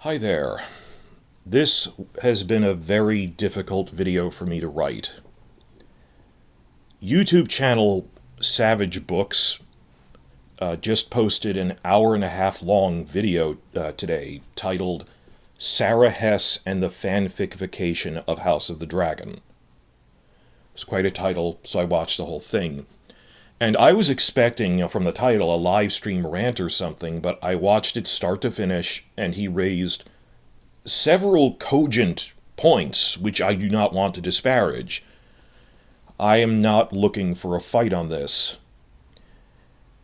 Hi there. This has been a very difficult video for me to write. YouTube channel Savage Books just posted an hour-and-a-half long video today titled Sara Hess and the Fanficification of House of the Dragon. It's quite a title, so I watched the whole thing. And I was expecting, from the title, a live stream rant or something, but I watched it start to finish, and he raised several cogent points, which I do not want to disparage. I am not looking for a fight on this.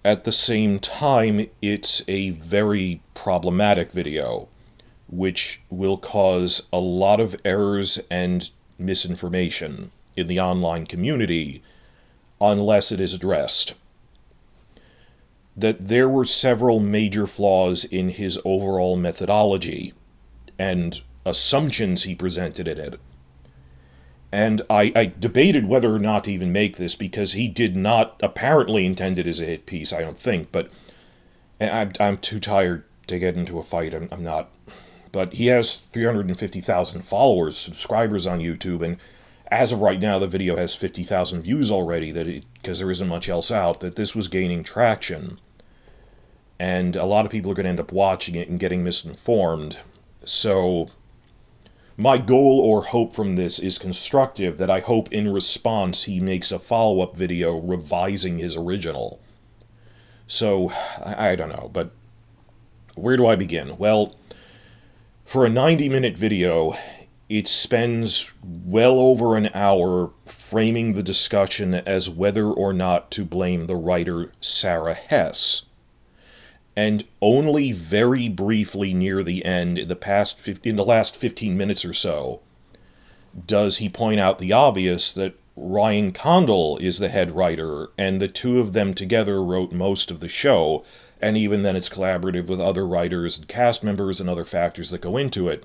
At the same time, it's a very problematic video, which will cause a lot of errors and misinformation in the online community unless it is addressed. That there were several major flaws in his overall methodology and assumptions he presented in it. And I debated whether or not to even make this, because he did not apparently intend it as a hit piece, I don't think, but I'm too tired to get into a fight. I'm not. But he has 350,000 followers, subscribers on YouTube, and as of right now, the video has 50,000 views already, because there isn't much else out, that this was gaining traction. And a lot of people are going to end up watching it and getting misinformed. So my goal or hope from this is constructive, that I hope in response he makes a follow-up video revising his original. So, I don't know, but where do I begin? Well, for a 90-minute video, it spends well over an hour framing the discussion as whether or not to blame the writer Sara Hess. And only very briefly near the end, in the last 15 minutes or so, does he point out the obvious, that Ryan Condal is the head writer, and the two of them together wrote most of the show, and even then it's collaborative with other writers and cast members and other factors that go into it.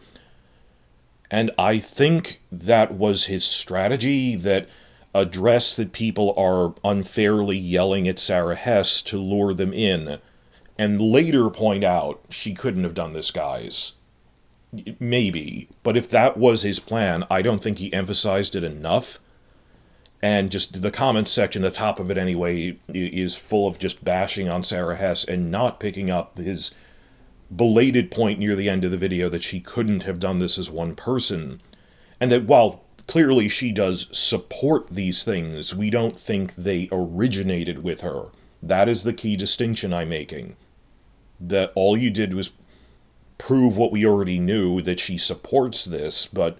And I think that was his strategy, that address that people are unfairly yelling at Sara Hess to lure them in, and later point out she couldn't have done this, guys. Maybe. But if that was his plan, I don't think he emphasized it enough. And just the comments section, the top of it anyway, is full of just bashing on Sara Hess and not picking up his belated point near the end of the video that she couldn't have done this as one person. And that while clearly she does support these things, we don't think they originated with her. That is the key distinction I'm making. That all you did was prove what we already knew, that she supports this, but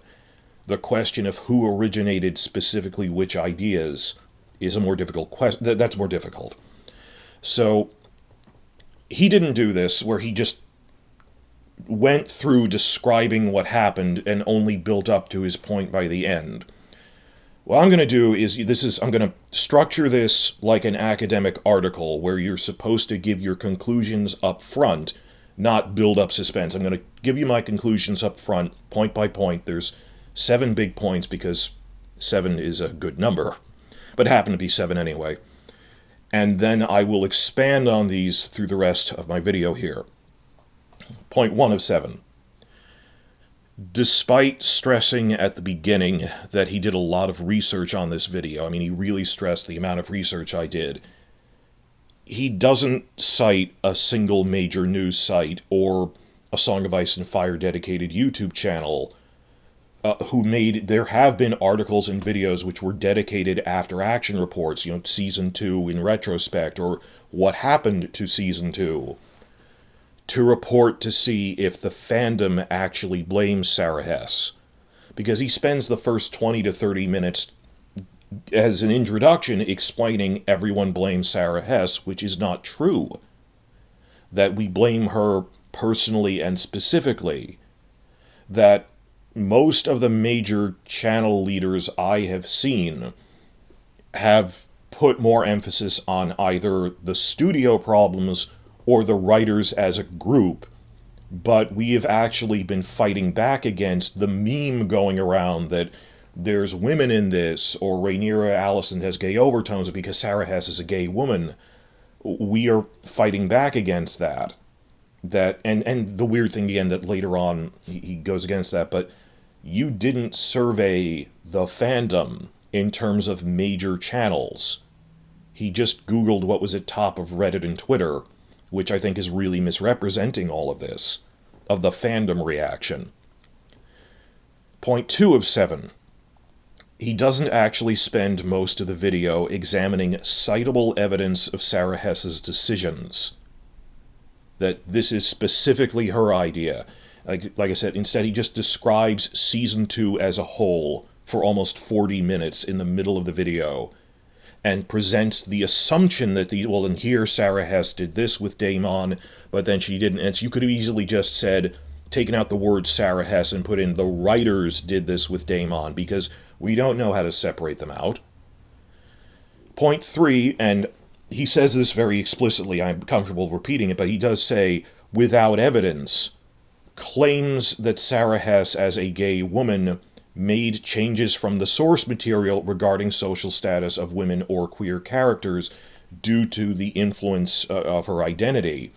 the question of who originated specifically which ideas is a more difficult question. That's more difficult. So he didn't do this where he just went through describing what happened and only built up to his point by the end. What I'm going to do is, I'm going to structure this like an academic article where you're supposed to give your conclusions up front, not build up suspense. I'm going to give you my conclusions up front, point by point. There's 7 big points because 7 is a good number, but it happened to be 7 anyway. And then I will expand on these through the rest of my video here. Point 1 of 7. Despite stressing at the beginning that he did a lot of research on this video, I mean, he really stressed the amount of research I did, he doesn't cite a single major news site or a Song of Ice and Fire dedicated YouTube channel there have been articles and videos which were dedicated after action reports, season 2 in retrospect, or what happened to season 2, to report to see if the fandom actually blames Sara Hess. Because he spends the first 20 to 30 minutes as an introduction explaining everyone blames Sara Hess, which is not true. That we blame her personally and specifically. That most of the major channel leaders I have seen have put more emphasis on either the studio problems or the writers as a group, but we have actually been fighting back against the meme going around that there's women in this, or Rhaenyra Allison has gay overtones because Sara Hess is a gay woman. We are fighting back against that. that, and the weird thing again that later on he goes against that, but you didn't survey the fandom in terms of major channels. He just Googled what was at top of Reddit and Twitter, which I think is really misrepresenting all of this, of the fandom reaction. Point 2 of 7. He doesn't actually spend most of the video examining citable evidence of Sara Hess's decisions. That this is specifically her idea. Like I said, instead he just describes season 2 as a whole for almost 40 minutes in the middle of the video, and presents the assumption that and here Sara Hess did this with Daemon, but then she didn't. And so you could have easily just said, taken out the word Sara Hess and put in the writers did this with Daemon, because we don't know how to separate them out. Point 3, and he says this very explicitly, I'm comfortable repeating it, but he does say, without evidence, claims that Sara Hess as a gay woman made changes from the source material regarding social status of women or queer characters due to the influence of her identity.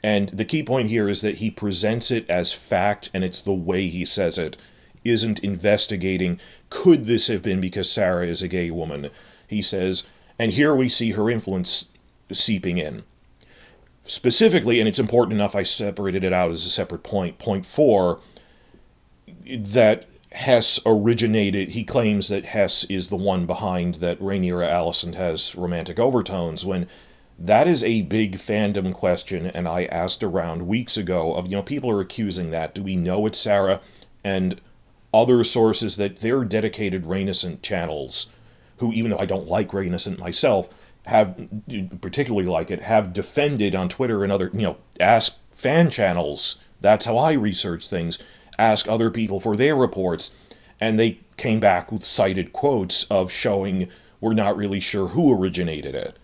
And the key point here is that he presents it as fact, and it's the way he says it, isn't investigating, could this have been because Sara is a gay woman? He says, and here we see her influence seeping in. Specifically, and it's important enough I separated it out as a separate point, point 4, that Hess originated, he claims that Hess is the one behind that Rhaenyra Alicent has romantic overtones, when that is a big fandom question, and I asked around weeks ago of, people are accusing that. Do we know it's Sara? And other sources that they're dedicated Rhaenyscent channels, who, even though I don't like Rhaenyscent myself, have, particularly like it, have defended on Twitter and other, ask fan channels. That's how I research things. Ask other people for their reports. And they came back with cited quotes of showing we're not really sure who originated it.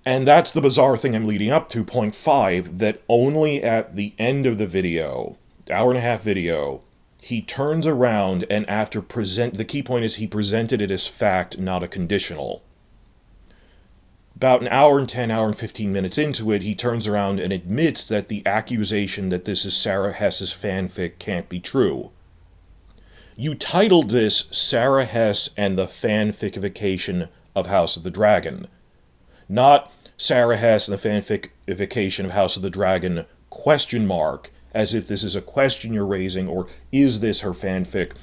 And that's the bizarre thing I'm leading up to, point 5, that only at the end of the video, hour-and-a-half video, he turns around and the key point is he presented it as fact, not a conditional. About an hour and 10, hour and 15 minutes into it, he turns around and admits that the accusation that this is Sara Hess's fanfic can't be true. You titled this Sara Hess and the Fanficification of House of the Dragon. Not Sara Hess and the Fanficification of House of the Dragon, ? As if this is a question you're raising, or is this her fanfic?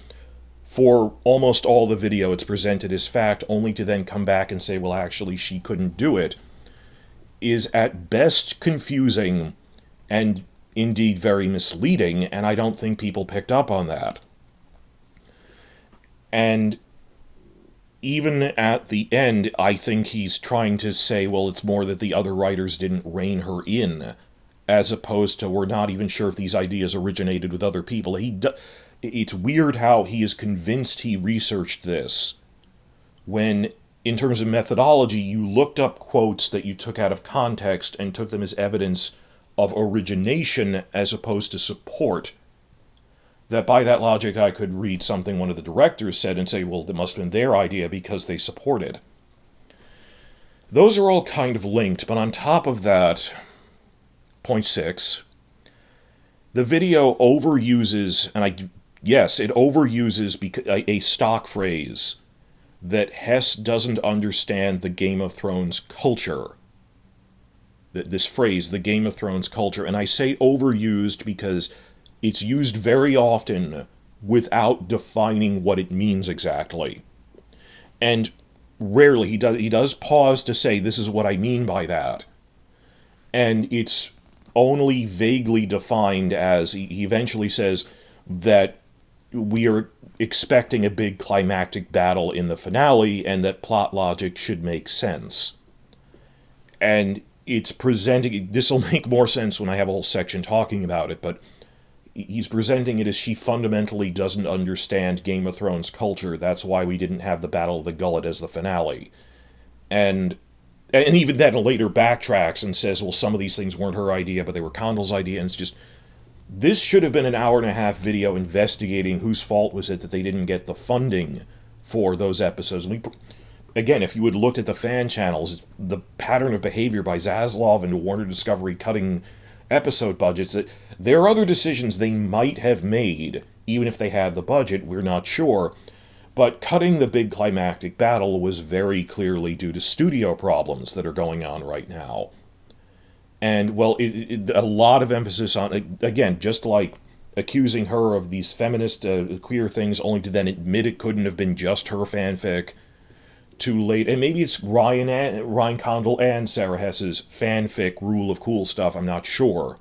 For almost all the video, it's presented as fact, only to then come back and say, well, actually, she couldn't do it, is at best confusing and indeed very misleading, and I don't think people picked up on that. And even at the end, I think he's trying to say, well, it's more that the other writers didn't rein her in, as opposed to we're not even sure if these ideas originated with other people. It's weird how he is convinced he researched this, when, in terms of methodology, you looked up quotes that you took out of context and took them as evidence of origination as opposed to support. That by that logic I could read something one of the directors said and say, well, that must have been their idea because they support it. Those are all kind of linked, but on top of that, point 6, the video overuses, it overuses a stock phrase that Hess doesn't understand the Game of Thrones culture. This phrase, the Game of Thrones culture, and I say overused because it's used very often without defining what it means exactly. And rarely, he does pause to say, this is what I mean by that. And it's only vaguely defined as, he eventually says that we are expecting a big climactic battle in the finale, and that plot logic should make sense. And it's presenting, this will make more sense when I have a whole section talking about it, but he's presenting it as she fundamentally doesn't understand Game of Thrones culture. That's why we didn't have the Battle of the Gullet as the finale. And even then later backtracks and says, well, some of these things weren't her idea, but they were Condal's idea. And it's just, this should have been an hour-and-a-half video investigating whose fault was it that they didn't get the funding for those episodes. And again, if you had looked at the fan channels, the pattern of behavior by Zaslav and Warner Discovery cutting episode budgets, that there are other decisions they might have made, even if they had the budget, we're not sure. But cutting the big climactic battle was very clearly due to studio problems that are going on right now. And, well, a lot of emphasis on, again, just like accusing her of these feminist queer things, only to then admit it couldn't have been just her fanfic, too late. And maybe it's Ryan Condal and Sara Hess's fanfic Rule of Cool stuff, I'm not sure.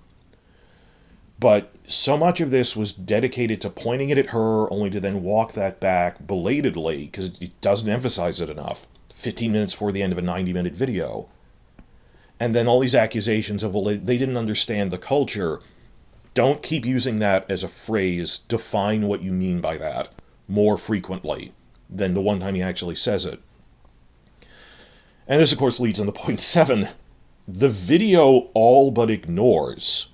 But so much of this was dedicated to pointing it at her, only to then walk that back belatedly, because it doesn't emphasize it enough. 15 minutes before the end of a 90-minute video. And then all these accusations of, well, they didn't understand the culture. Don't keep using that as a phrase. Define what you mean by that more frequently than the one time he actually says it. And this, of course, leads into point 7. The video all but ignores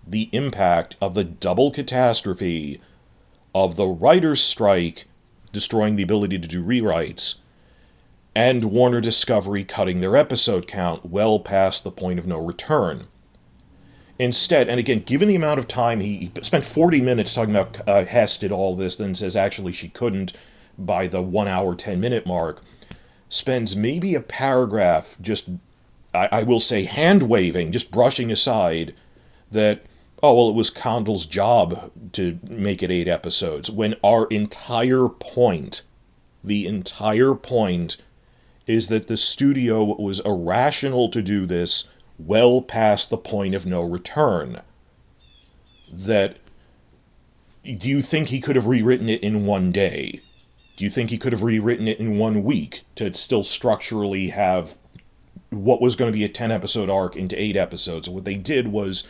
the impact of the double catastrophe of the writer's strike destroying the ability to do rewrites, and Warner Discovery cutting their episode count well past the point of no return. Instead, and again, given the amount of time, he spent 40 minutes talking about Hess did all this, then says actually she couldn't by the 1 hour, 10-minute mark, spends maybe a paragraph just, I will say, hand-waving, just brushing aside that, oh, well, it was Condal's job to make it 8 episodes, when our entire point, the entire point, is that the studio was irrational to do this well past the point of no return. That, do you think he could have rewritten it in one day? Do you think he could have rewritten it in 1 week to still structurally have what was going to be a 10-episode arc into 8 episodes? And what they did was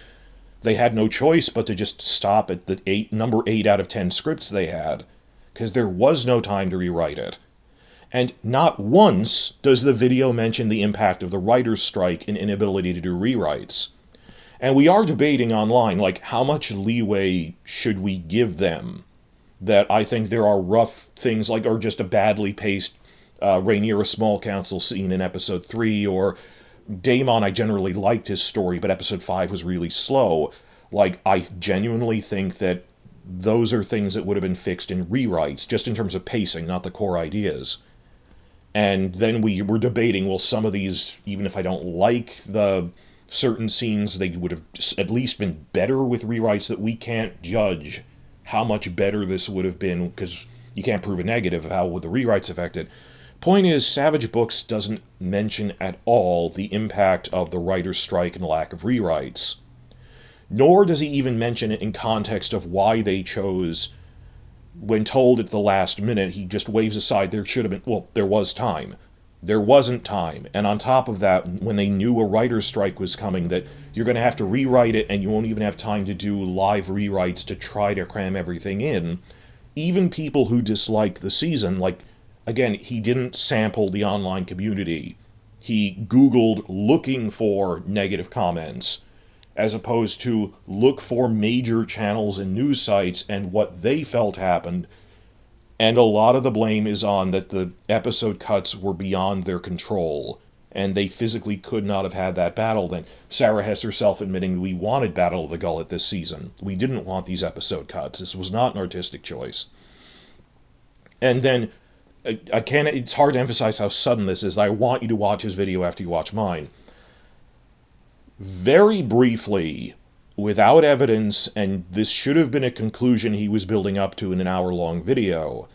they had no choice but to just stop at the number 8 out of 10 scripts they had, because there was no time to rewrite it. And not once does the video mention the impact of the writer's strike and inability to do rewrites. And we are debating online, like, how much leeway should we give them? That I think there are rough things, like, or just a badly paced Rhaenyra Small Council scene in episode 3, or Daemon, I generally liked his story, but episode 5 was really slow. Like, I genuinely think that those are things that would have been fixed in rewrites, just in terms of pacing, not the core ideas. And then we were debating, well, some of these, even if I don't like the certain scenes, they would have at least been better with rewrites, that we can't judge how much better this would have been, because you can't prove a negative of how would the rewrites affect it. Point is, Savage Books doesn't mention at all the impact of the writer's strike and lack of rewrites. Nor does he even mention it in context of why they chose. When told at the last minute, he just waves aside, there should have been, well, there was time. There wasn't time. And on top of that, when they knew a writer's strike was coming, that you're going to have to rewrite it, and you won't even have time to do live rewrites to try to cram everything in, even people who disliked the season, like, again, he didn't sample the online community. He Googled looking for negative comments, as opposed to look for major channels and news sites and what they felt happened. And a lot of the blame is on that the episode cuts were beyond their control, and they physically could not have had that battle then. Sara Hess herself admitting, we wanted Battle of the Gullet this season. We didn't want these episode cuts. This was not an artistic choice. And then, it's hard to emphasize how sudden this is. I want you to watch his video after you watch mine. Very briefly, without evidence, and this should have been a conclusion he was building up to in an hour-long video,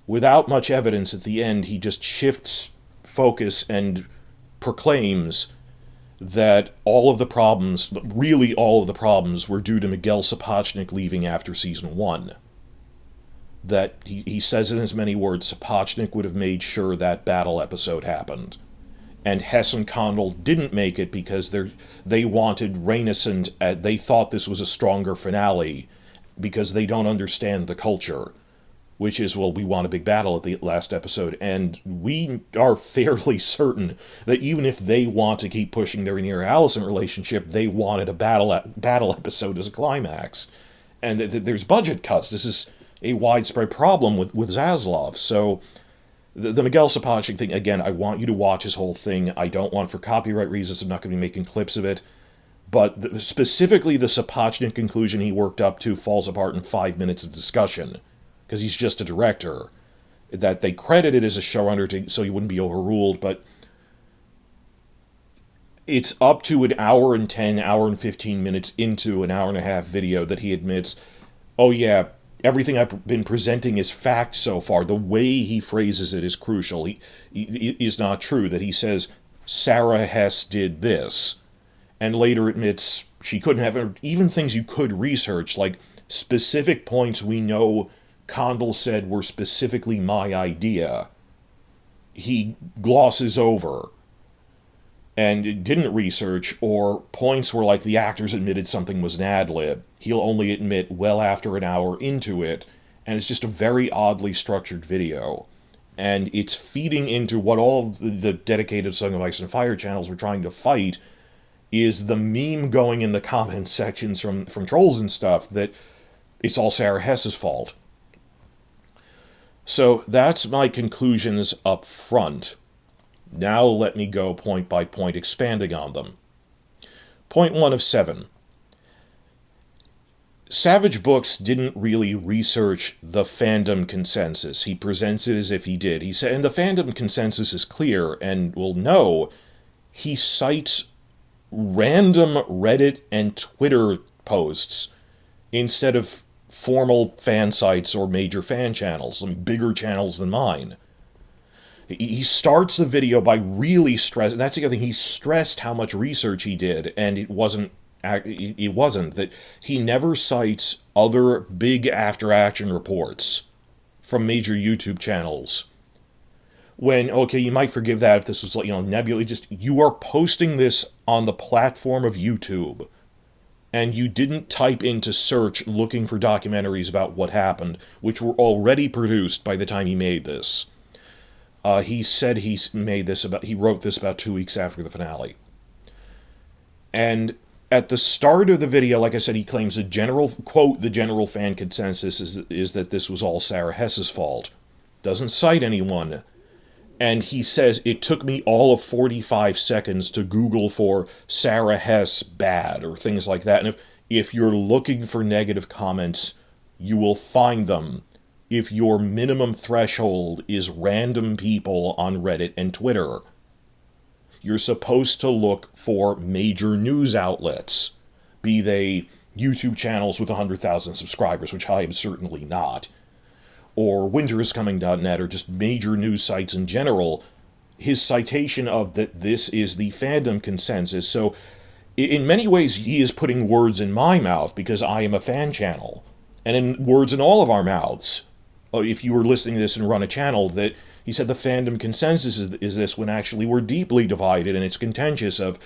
without much evidence at the end, he just shifts focus and proclaims that all of the problems, really all of the problems, were due to Miguel Sapochnik leaving after season 1. That, he says in as many words, Sapochnik would have made sure that battle episode happened. And Hess and Condal didn't make it because they wanted Rhaenys, and they thought this was a stronger finale because they don't understand the culture, which is, well, we want a big battle at the last episode, and we are fairly certain that even if they want to keep pushing their Rhaenyra-Alicent relationship, they wanted a battle episode as a climax. And there's budget cuts. This is a widespread problem with Zaslav, so the Miguel Sapochnik thing, again, I want you to watch his whole thing. I don't want, for copyright reasons, I'm not going to be making clips of it. But specifically the Sapochnik conclusion he worked up to falls apart in 5 minutes of discussion, because he's just a director. That they credited as a showrunner so he wouldn't be overruled, but it's up to an hour and 10, hour and 15 minutes into an hour and a half video that he admits, oh yeah, everything I've been presenting as fact so far, the way he phrases it is crucial. He is not true, that he says, Sara Hess did this, and later admits she couldn't have, even things you could research, like specific points we know Condell said were specifically my idea, he glosses over and didn't research, or points where like the actors admitted something was an ad-lib, he'll only admit well after an hour into it, and it's just a very oddly structured video. And it's feeding into what all the dedicated Song of Ice and Fire channels were trying to fight, is the meme going in the comment sections from trolls and stuff that it's all Sara Hess's fault. So that's my conclusions up front. Now let me go point by point, expanding on them. Point 1 of 7. Savage Books didn't really research the fandom consensus. He presents it as if he did. He said, and the fandom consensus is clear, and we'll know. He cites random Reddit and Twitter posts instead of formal fan sites or major fan channels, bigger channels than mine. He starts the video by really stressing, that's the other thing, he stressed how much research he did, and it wasn't, that he never cites other big after-action reports from major YouTube channels. When, okay, you might forgive that if this was, nebula, you are posting this on the platform of YouTube, and you didn't type into search looking for documentaries about what happened, which were already produced by the time he made this. He said he wrote this about 2 weeks after the finale. And at the start of the video, like I said, he claims the general fan consensus is that this was all Sara Hess's fault. Doesn't cite anyone. And he says, it took me all of 45 seconds to Google for Sara Hess bad, or things like that. And if you're looking for negative comments, you will find them. If your minimum threshold is random people on Reddit and Twitter, you're supposed to look for major news outlets, be they YouTube channels with 100,000 subscribers, which I am certainly not, or winteriscoming.net, or just major news sites in general. His citation of that this is the fandom consensus. So in many ways, he is putting words in my mouth because I am a fan channel, and in words in all of our mouths. If you were listening to this and run a channel, that he said the fandom consensus is this, when actually we're deeply divided, and it's contentious of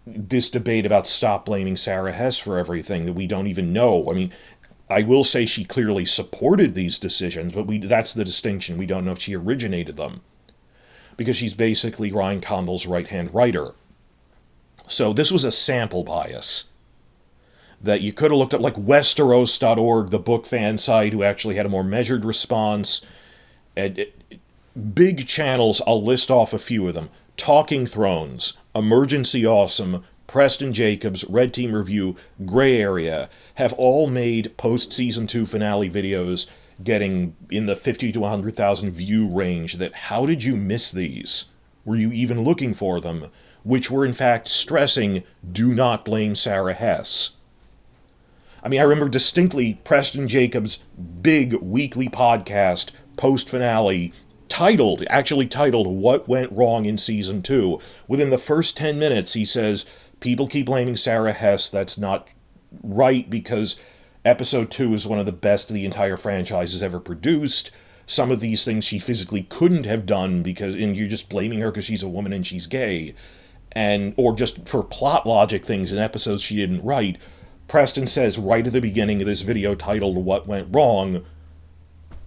this debate about stop blaming Sara Hess for everything that we don't even know. I mean, I will say she clearly supported these decisions, but that's the distinction. We don't know if she originated them, because she's basically Ryan Condell's right-hand writer. So this was a sample bias that you could have looked at, like Westeros.org, the book fan site, who actually had a more measured response. And big channels, I'll list off a few of them. Talking Thrones, Emergency Awesome, Preston Jacobs, Red Team Review, Gray Area, have all made post-season 2 finale videos getting in the 50 to 100,000 view range. That, how did you miss these? Were you even looking for them? Which were in fact stressing, do not blame Sara Hess. I mean, I remember distinctly Preston Jacobs' big weekly podcast, post-finale, actually titled, What Went Wrong in Season 2. Within the first 10 minutes, he says, people keep blaming Sara Hess. That's not right, because Episode 2 is one of the best the entire franchise has ever produced. Some of these things she physically couldn't have done, and you're just blaming her because she's a woman and she's gay. Or just for plot logic things in episodes she didn't write. Preston says right at the beginning of this video titled What Went Wrong,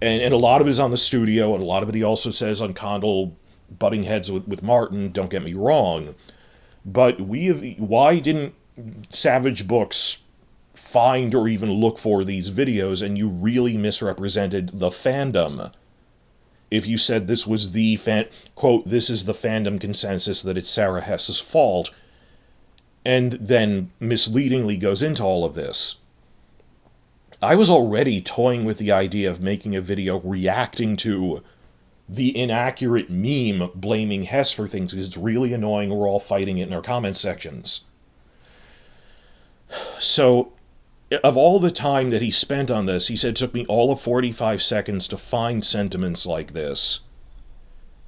and a lot of it is on the studio, and a lot of it he also says on Condell butting heads with Martin, don't get me wrong. But why didn't Savage Books find or even look for these videos, and you really misrepresented the fandom? If you said this was the quote, this is the fandom consensus that it's Sara Hess's fault, and then misleadingly goes into all of this. I was already toying with the idea of making a video reacting to the inaccurate meme blaming Hess for things, because it's really annoying. We're all fighting it in our comment sections. So, of all the time that he spent on this, he said it took me all of 45 seconds to find sentiments like this.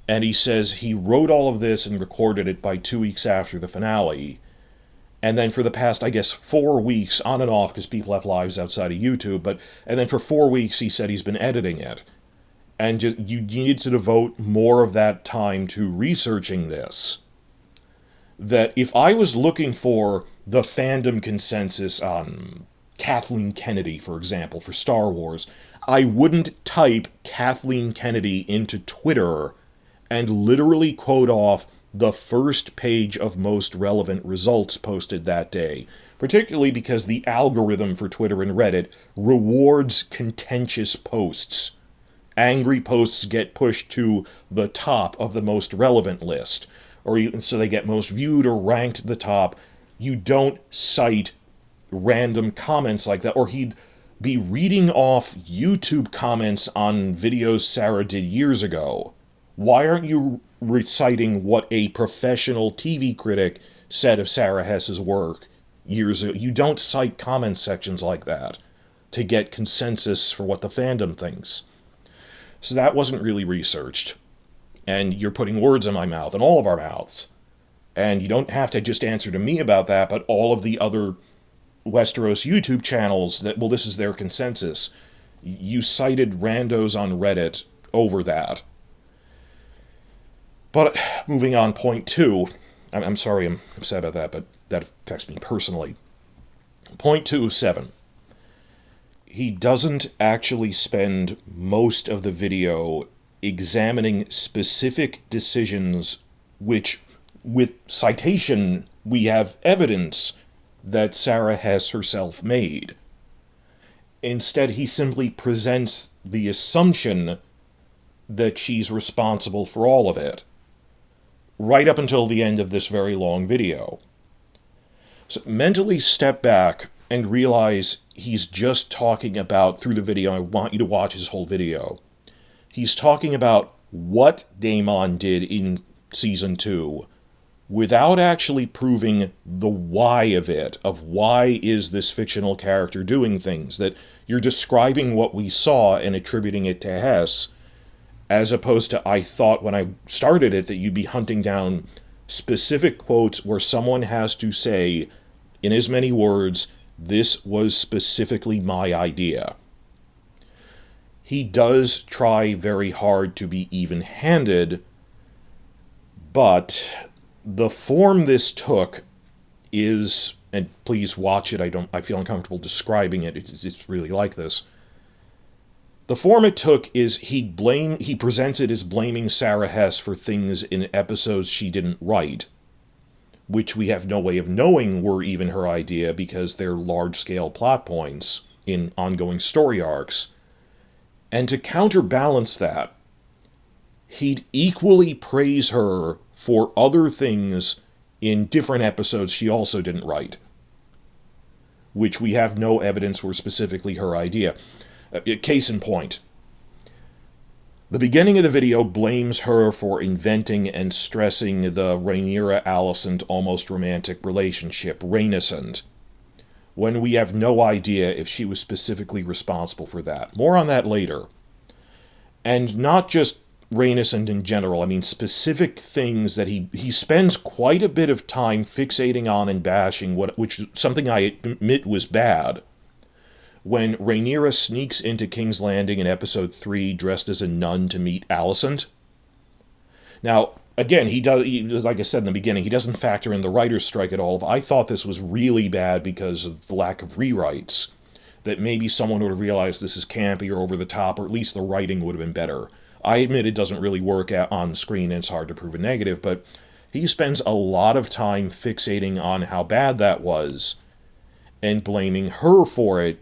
And he says he wrote all of this and recorded it by 2 weeks after the finale. And then for the past, I guess, 4 weeks, on and off, because people have lives outside of YouTube, and then for 4 weeks he said he's been editing it. And you need to devote more of that time to researching this. That if I was looking for the fandom consensus on Kathleen Kennedy, for example, for Star Wars, I wouldn't type Kathleen Kennedy into Twitter and literally quote off the first page of most relevant results posted that day, particularly because the algorithm for Twitter and Reddit rewards contentious posts. Angry posts get pushed to the top of the most relevant list, or so they get most viewed or ranked at the top. You don't cite random comments like that, or he'd be reading off YouTube comments on videos Sarah did years ago. Why aren't you reciting what a professional TV critic said of Sara Hess's work years ago? You don't cite comment sections like that to get consensus for what the fandom thinks. So that wasn't really researched. And you're putting words in my mouth, and all of our mouths. And you don't have to just answer to me about that, but all of the other Westeros YouTube channels that, well, this is their consensus. You cited randos on Reddit over that. But moving on, point 2. I'm sorry I'm upset about that, but that affects me personally. Point 2.7. He doesn't actually spend most of the video examining specific decisions which, with citation, we have evidence that Sara Hess herself made. Instead, he simply presents the assumption that she's responsible for all of it, right up until the end of this very long video. So mentally step back and realize he's just talking about, through the video, I want you to watch his whole video, he's talking about what Daemon did in Season 2, without actually proving the why of it, of why is this fictional character doing things, that you're describing what we saw and attributing it to Hess, as opposed to, I thought when I started it that you'd be hunting down specific quotes where someone has to say, in as many words, this was specifically my idea. He does try very hard to be even-handed, but the form this took is, and please watch it, I feel uncomfortable describing it, it's really like this. The form it took is he presents it as blaming Sara Hess for things in episodes she didn't write, which we have no way of knowing were even her idea because they're large-scale plot points in ongoing story arcs. And to counterbalance that, he'd equally praise her for other things in different episodes she also didn't write, which we have no evidence were specifically her idea. Case in point, the beginning of the video blames her for inventing and stressing the Rhaenyra-Alicent almost romantic relationship, Rhaenysant, when we have no idea if she was specifically responsible for that. More on that later. And not just Rhaenysant in general, I mean specific things that he spends quite a bit of time fixating on and bashing, which is something I admit was bad. When Rhaenyra sneaks into King's Landing in episode 3 dressed as a nun to meet Alicent. Now, again, like I said in the beginning, he doesn't factor in the writer's strike at all. I thought this was really bad because of the lack of rewrites. That maybe someone would have realized this is campy or over the top, or at least the writing would have been better. I admit it doesn't really work on screen and it's hard to prove a negative, but he spends a lot of time fixating on how bad that was and blaming her for it,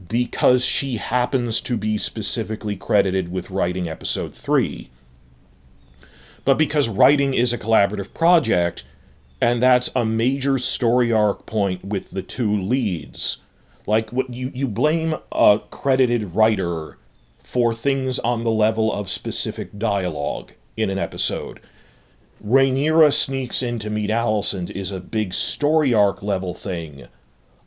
because she happens to be specifically credited with writing episode 3. But because writing is a collaborative project, And that's a major story arc point with the two leads. Like, what you blame a credited writer for things on the level of specific dialogue in an episode. Rhaenyra sneaks in to meet Alicent is a big story arc level thing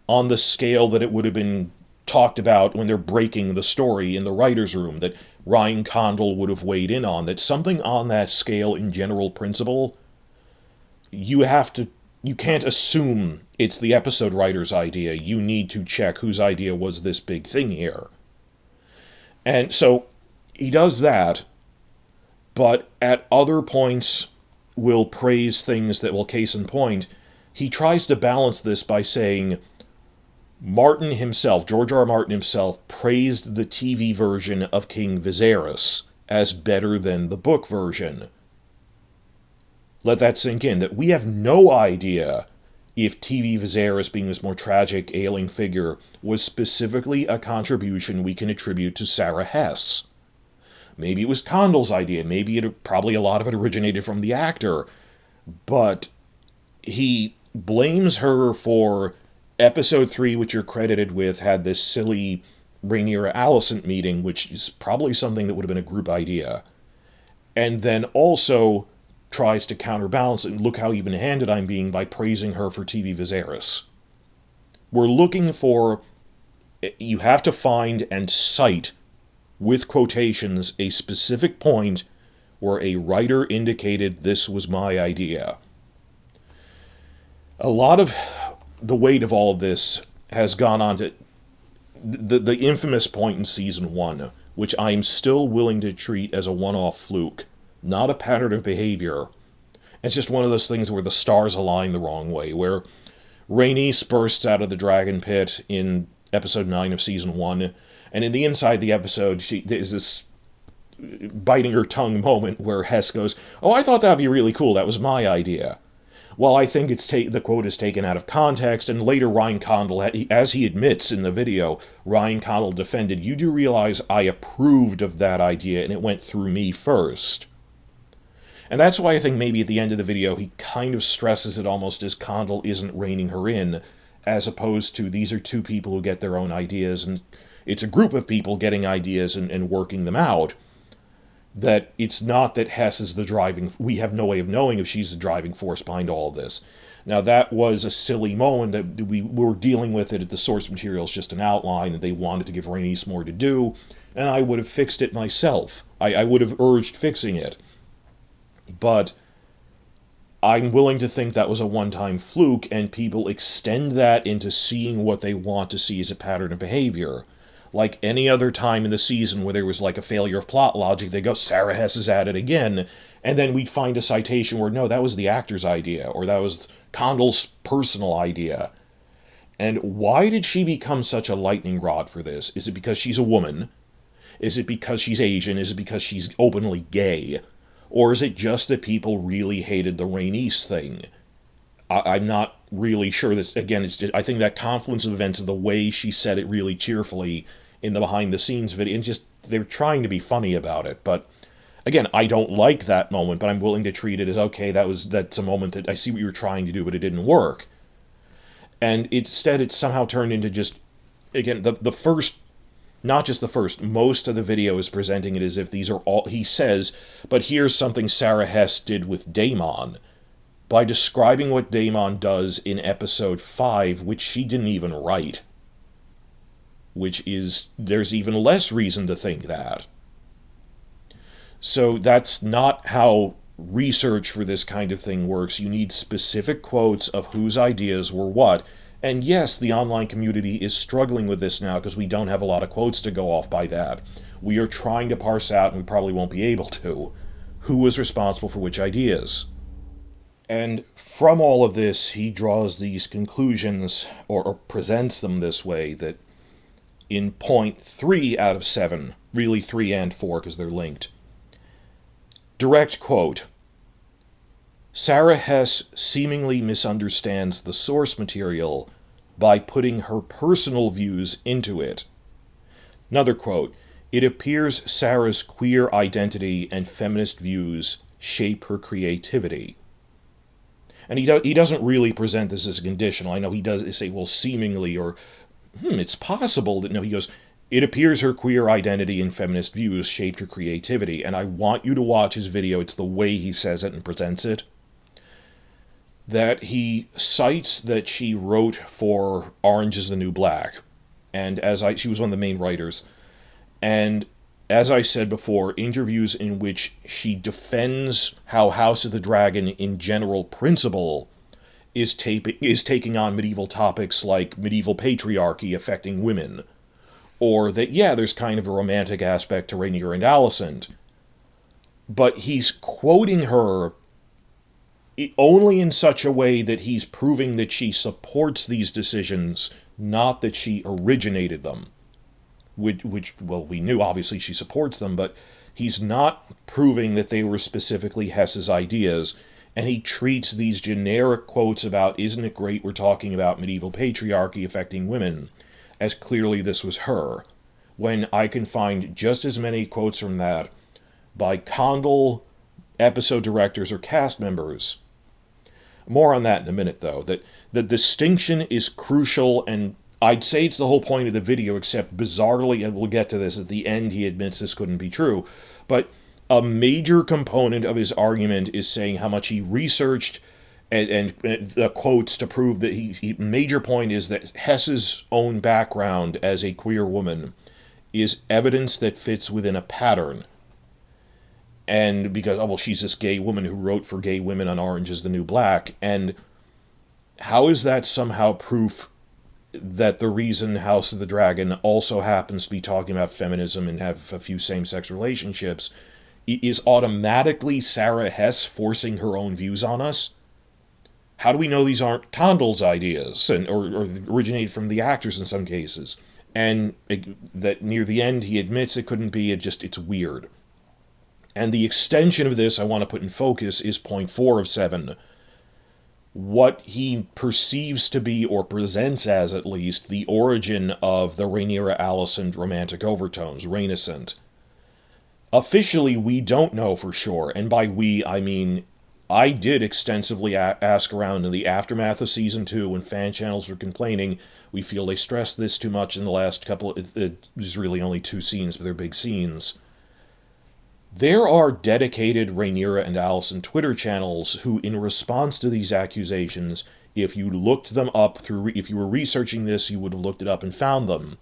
on the scale that it would have been talked about when they're breaking the story in the writer's room, that Ryan Condal would have weighed in on. That something on that scale in general principle, you can't assume it's the episode writer's idea. You need to check whose idea was this big thing here. And so he does that, but at other points will praise things that, well, case in point, he tries to balance this by saying Martin himself, George R. R. Martin himself, praised the TV version of King Viserys as better than the book version. Let that sink in, that we have no idea if TV Viserys, being this more tragic, ailing figure, was specifically a contribution we can attribute to Sara Hess. Maybe it was Condal's idea, probably a lot of it originated from the actor, but he blames her for episode 3, which you're credited with, had this silly Rhaenyra Alicent meeting, which is probably something that would have been a group idea. And then also tries to counterbalance it, and look how even-handed I'm being by praising her for TV Viserys. We're looking for... You have to find and cite, with quotations, a specific point where a writer indicated this was my idea. A lot of the weight of all of this has gone on to the infamous point in season 1, which I am still willing to treat as a one-off fluke, not a pattern of behavior. It's just one of those things where the stars align the wrong way, where Rhaenys bursts out of the dragon pit in episode 9 of season 1, and in the inside the episode, there's this biting her tongue moment where Hess goes, "Oh, I thought that'd be really cool, that was my idea." Well, I think the quote is taken out of context, and later Ryan Condal, as he admits in the video, Ryan Condal defended, "You do realize I approved of that idea, and it went through me first." And that's why I think maybe at the end of the video he kind of stresses it almost as Condal isn't reining her in, as opposed to these are two people who get their own ideas, and it's a group of people getting ideas and working them out. That it's not that Hess is the driving... We have no way of knowing if she's the driving force behind all of this. Now, that was a silly moment that we were dealing with it at the source material is just an outline that they wanted to give Rhaenys more to do, and I would have fixed it myself. I would have urged fixing it. But I'm willing to think that was a one-time fluke, and people extend that into seeing what they want to see as a pattern of behavior. Like any other time in the season where there was like a failure of plot logic, they go, Sara Hess is at it again, and then we'd find a citation where, no, that was the actor's idea, or that was Condal's personal idea. And why did she become such a lightning rod for this? Is it because she's a woman? Is it because she's Asian? Is it because she's openly gay? Or is it just that people really hated the Rhaenys thing? I'm not really sure. This, again, it's just, I think that confluence of events and the way she said it really cheerfully in the behind-the-scenes video, and just, they're trying to be funny about it. But, again, I don't like that moment, but I'm willing to treat it as, okay, that's a moment that I see what you were trying to do, but it didn't work. And instead, it's somehow turned into just, again, the first, not just the first, most of the video is presenting it as if these are all, he says, but here's something Sara Hess did with Daemon, by describing what Daemon does in episode 5, which she didn't even write. Which is, there's even less reason to think that. So that's not how research for this kind of thing works. You need specific quotes of whose ideas were what. And yes, the online community is struggling with this now because we don't have a lot of quotes to go off by that. We are trying to parse out, and we probably won't be able to, who was responsible for which ideas. And from all of this, he draws these conclusions, or presents them this way, that in point 3 out of 7, really 3 and 4 because they're linked. Direct quote, Sara Hess seemingly misunderstands the source material by putting her personal views into it. Another quote, it appears Sarah's queer identity and feminist views shape her creativity. And he doesn't really present this as a conditional. I know he does say, well, seemingly, or it's possible that, no, he goes, it appears her queer identity and feminist views shaped her creativity, and I want you to watch his video. It's the way he says it and presents it. That he cites that she wrote for Orange is the New Black, and she was one of the main writers, and as I said before, interviews in which she defends how House of the Dragon in general principle is taking on medieval topics like medieval patriarchy affecting women, or that, yeah, there's kind of a romantic aspect to Rhaenyra and Alicent, but he's quoting her only in such a way that he's proving that she supports these decisions, not that she originated them. Which, well, we knew obviously she supports them, but he's not proving that they were specifically Hess's ideas, and he treats these generic quotes about, isn't it great we're talking about medieval patriarchy affecting women, as clearly this was her, when I can find just as many quotes from that by Condal, episode directors, or cast members. More on that in a minute, though. That the distinction is crucial, and I'd say it's the whole point of the video, except bizarrely, and we'll get to this at the end, he admits this couldn't be true, but a major component of his argument is saying how much he researched and the quotes to prove that major point is that Hess's own background as a queer woman is evidence that fits within a pattern. And because, oh, well, she's this gay woman who wrote for gay women on Orange is the New Black, and how is that somehow proof that the reason House of the Dragon also happens to be talking about feminism and have a few same-sex relationships is automatically Sara Hess forcing her own views on us? How do we know these aren't Condal's ideas, or originated from the actors in some cases? And that near the end he admits it couldn't be, it's weird. And the extension of this I want to put in focus is point 4 of 7. What he perceives to be, or presents as at least, the origin of the Rhaenyra-Alicent romantic overtones, Rhaenyscent. Officially, we don't know for sure, and by we, I mean, I did extensively ask around in the aftermath of Season 2 when fan channels were complaining, we feel they stressed this too much in the last couple, there's really only 2 scenes, but they're big scenes. There are dedicated Rhaenyra and Alicent Twitter channels who, in response to these accusations, if you looked them up if you were researching this, you would have looked it up and found them.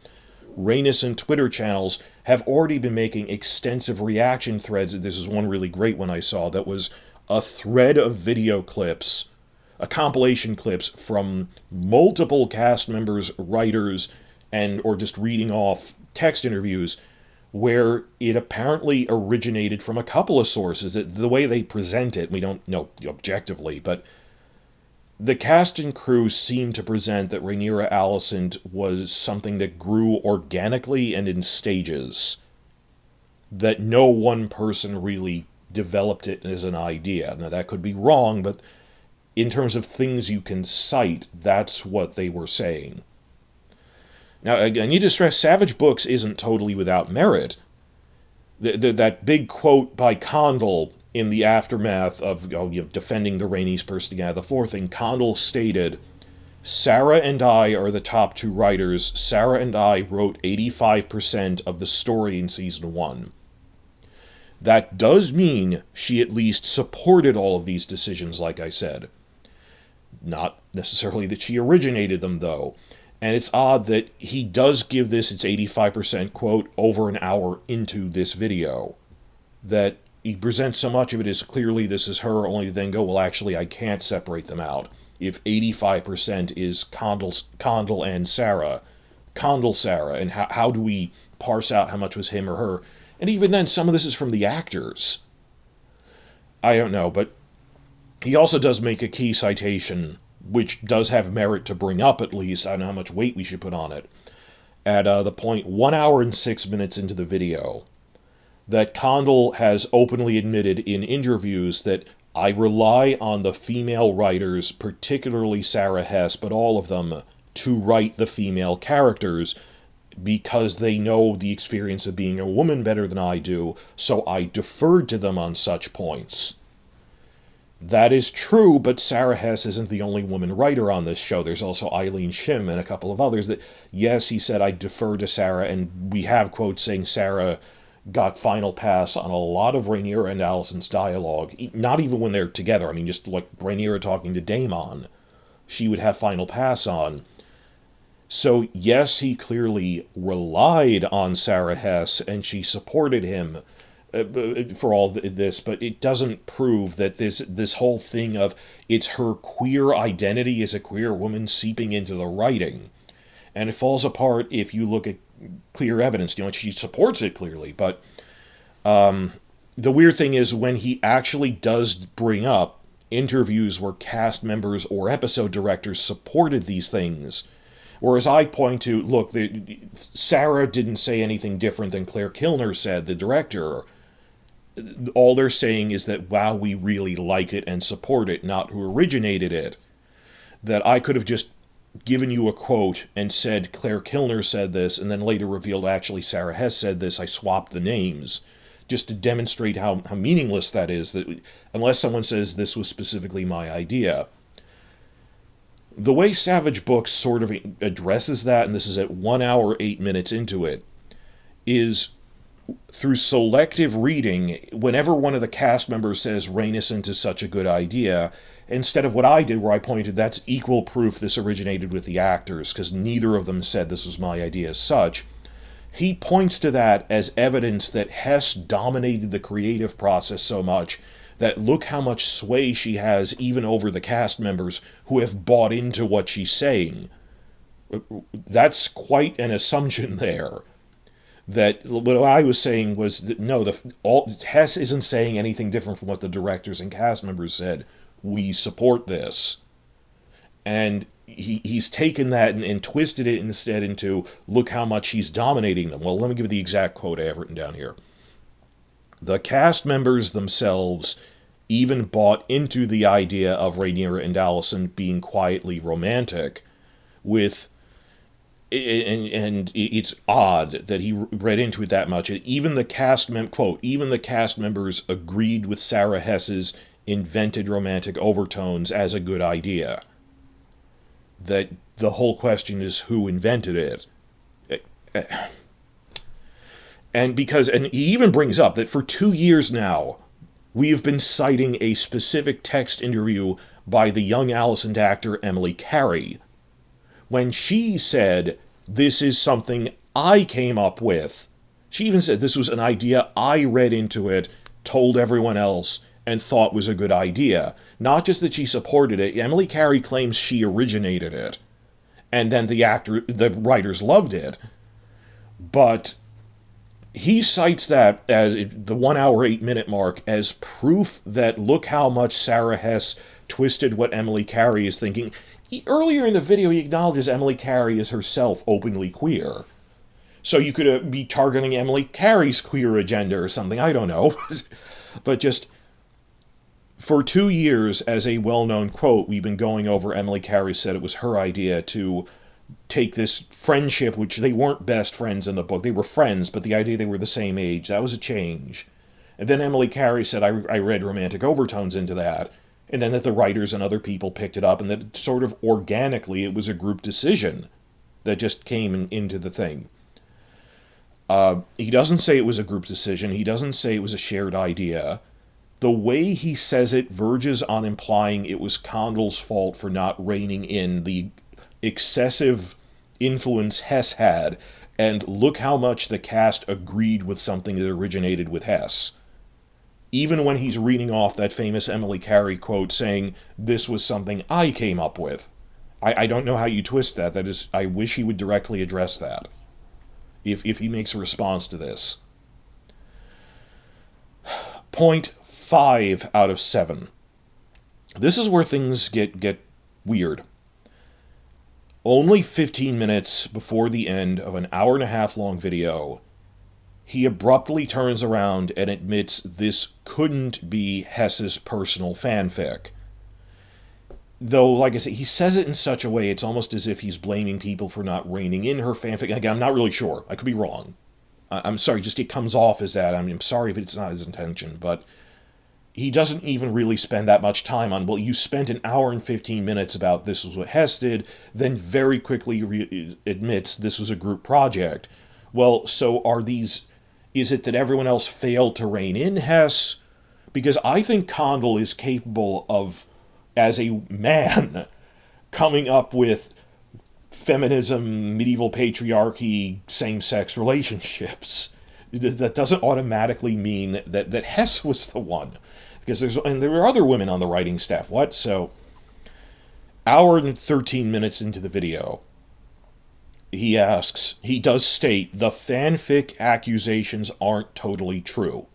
Rhaenyscent Twitter channels have already been making extensive reaction threads. This is one really great one I saw that was a thread of video clips, a compilation clips from multiple cast members, writers, or just reading off text interviews, where it apparently originated from a couple of sources. The way they present it, we don't know objectively, but the cast and crew seem to present that Rhaenyra Alicent was something that grew organically and in stages. That no one person really developed it as an idea. Now that could be wrong, but in terms of things you can cite, that's what they were saying. Now, I need to stress, Savage Books isn't totally without merit. That big quote by Condal in the aftermath of defending the Rhaenys personality, the 4th thing, Condal stated, Sara and I are the top 2 writers. Sara and I wrote 85% of the story in Season 1. That does mean she at least supported all of these decisions, like I said. Not necessarily that she originated them, though. And it's odd that he does give this its 85% quote over an hour into this video. That he presents so much of it as clearly this is her, only to then go, well, actually, I can't separate them out. If 85% is Condal and Sara, Condal Sara, and how do we parse out how much was him or her? And even then, some of this is from the actors. I don't know, but he also does make a key citation, which does have merit to bring up at least. I don't know how much weight we should put on it. At the point 1 hour and 6 minutes into the video, that Condal has openly admitted in interviews that I rely on the female writers, particularly Sara Hess, but all of them, to write the female characters because they know the experience of being a woman better than I do, so I deferred to them on such points. That is true, but Sara Hess isn't the only woman writer on this show. There's also Eileen Shim and a couple of others that, yes, he said, I defer to Sara, and we have quotes saying Sara got final pass on a lot of Rhaenyra and Alicent's dialogue, not even when they're together. I mean, just like Rhaenyra talking to Daemon, she would have final pass on. So, yes, he clearly relied on Sara Hess, and she supported him for all this, but it doesn't prove that this whole thing of it's her queer identity as a queer woman seeping into the writing. And it falls apart if you look at clear evidence. You know, she supports it clearly, but the weird thing is when he actually does bring up interviews where cast members or episode directors supported these things, whereas I point to, look, Sara didn't say anything different than Claire Kilner said, the director. All they're saying is that, wow, we really like it and support it, not who originated it. That I could have just given you a quote and said Claire Kilner said this, and then later revealed actually Sara Hess said this. I swapped the names just to demonstrate how meaningless that is, that unless someone says this was specifically my idea. The way Savage Books sort of addresses that, and this is at 1 hour 8 minutes into it, is through selective reading. Whenever one of the cast members says Rhaenys is such a good idea, instead of what I did where I pointed that's equal proof this originated with the actors, because neither of them said this was my idea as such, he points to that as evidence that Hess dominated the creative process so much that look how much sway she has even over the cast members who have bought into what she's saying. That's quite an assumption there. That what I was saying was that no, Hess isn't saying anything different from what the directors and cast members said. We support this. And he's taken that and twisted it instead into, look how much he's dominating them. Well, let me give you the exact quote I have written down here. The cast members themselves even bought into the idea of Rhaenyra and Alicent being quietly romantic, with, and it's odd that he read into it that much. Even the quote, even the cast members agreed with Sara Hess's invented romantic overtones as a good idea. That the whole question is who invented it. And he even brings up that for 2 years now, we have been citing a specific text interview by the young Alicent actor Emily Carey, when she said, this is something I came up with. She even said this was an idea I read into it, told everyone else, and thought was a good idea. Not just that she supported it, Emily Carey claims she originated it. And then the writers loved it. But he cites that as the 1 hour 8 minute mark as proof that look how much Sara Hess twisted what Emily Carey is thinking. Earlier in the video, he acknowledges Emily Carey is herself openly queer. So you could be targeting Emily Carey's queer agenda or something, I don't know. But just, for 2 years, as a well-known quote, we've been going over Emily Carey said it was her idea to take this friendship, which they weren't best friends in the book. They were friends, but the idea they were the same age, that was a change. And then Emily Carey said, I read romantic overtones into that. And then that the writers and other people picked it up, and that sort of organically it was a group decision that just came into the thing. He doesn't say it was a group decision. He doesn't say it was a shared idea. The way he says it verges on implying it was Condell's fault for not reining in the excessive influence Hess had, and look how much the cast agreed with something that originated with Hess. Even when he's reading off that famous Emily Carey quote saying, this was something I came up with. I don't know how you twist that. That is, I wish he would directly address that. If he makes a response to this. 0.5 out of 7. This is where things get weird. Only 15 minutes before the end of an hour and a half long video, he abruptly turns around and admits this couldn't be Hess's personal fanfic. Though, like I said, he says it in such a way, it's almost as if he's blaming people for not reining in her fanfic. Again, I'm not really sure. I could be wrong. I'm sorry, just it comes off as that. I'm sorry if it's not his intention, but he doesn't even really spend that much time on, well, you spent an hour and 15 minutes about this was what Hess did, then very quickly admits this was a group project. Well, so is it that everyone else failed to rein in Hess? Because I think Condell is capable of, as a man, coming up with feminism, medieval patriarchy, same-sex relationships. That doesn't automatically mean that Hess was the one. Because there were other women on the writing staff. What? So, hour and 13 minutes into the video, he does state, the fanfic accusations aren't totally true.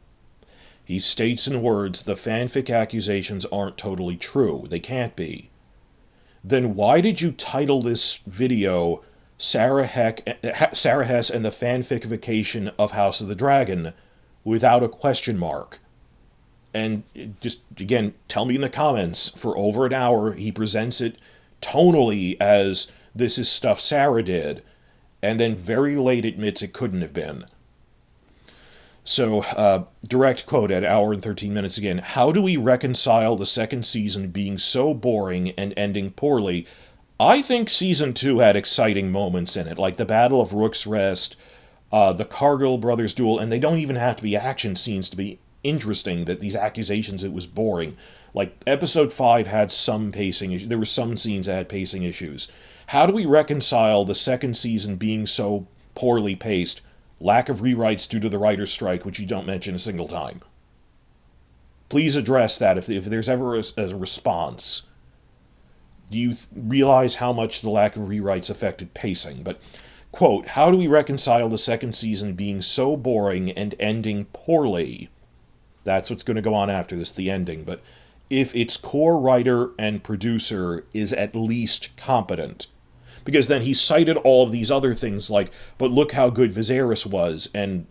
He states in words, the fanfic accusations aren't totally true. They can't be. Then why did you title this video Sara Hess and the Fanficification of House of the Dragon without a question mark? And just, again, tell me in the comments, for over an hour, he presents it tonally as this is stuff Sara did, and then very late admits it couldn't have been. So, direct quote at hour and 13 minutes again. How do we reconcile the second season being so boring and ending poorly? I think season 2 had exciting moments in it, like the Battle of Rook's Rest, the Cargill brothers duel, and they don't even have to be action scenes to be interesting, that these accusations it was boring. Like, episode 5 had some pacing issues. There were some scenes that had pacing issues. How do we reconcile the second season being so poorly paced? Lack of rewrites due to the writer's strike, which you don't mention a single time. Please address that if there's ever a response. Do you realize how much the lack of rewrites affected pacing? But, quote, how do we reconcile the second season being so boring and ending poorly? That's what's going to go on after this, the ending. But if its core writer and producer is at least competent. Because then he cited all of these other things like, but look how good Viserys was, and,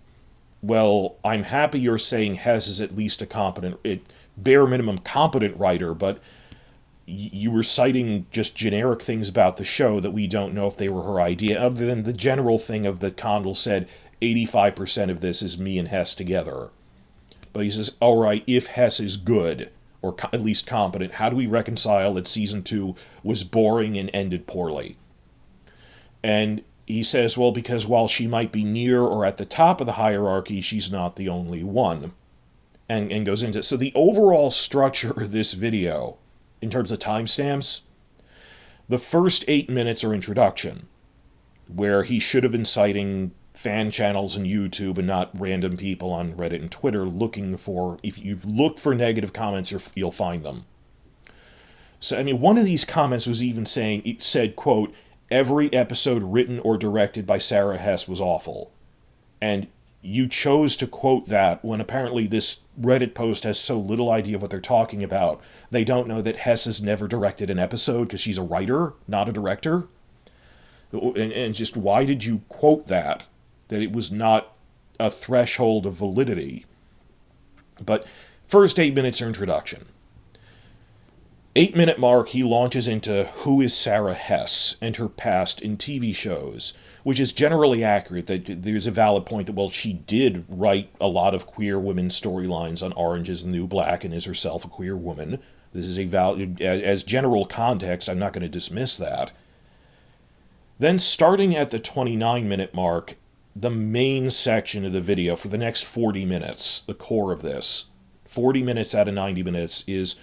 well, I'm happy you're saying Hess is at least a bare minimum competent writer, but you were citing just generic things about the show that we don't know if they were her idea, other than the general thing of that Condell said, 85% of this is me and Hess together. But he says, alright, if Hess is good, or at least competent, how do we reconcile that season 2 was boring and ended poorly? And he says, well, because while she might be near or at the top of the hierarchy, she's not the only one. And goes into... So the overall structure of this video, in terms of timestamps, the first 8 minutes are introduction, where he should have been citing fan channels on YouTube and not random people on Reddit and Twitter looking for... If you've looked for negative comments, you'll find them. So, I mean, one of these comments was even saying... It said, quote... Every episode written or directed by Sara Hess was awful. And you chose to quote that when apparently this Reddit post has so little idea of what they're talking about. They don't know that Hess has never directed an episode because she's a writer, not a director. And just why did you quote that? That it was not a threshold of validity. But first 8 minutes are introduction. 8-minute mark, he launches into who is Sara Hess and her past in TV shows, which is generally accurate. That there's a valid point that, well, she did write a lot of queer women storylines on Orange is the New Black and is herself a queer woman. This is a valid, as general context, I'm not going to dismiss that. Then starting at the 29-minute mark, the main section of the video for the next 40 minutes, the core of this, 40 minutes out of 90 minutes, is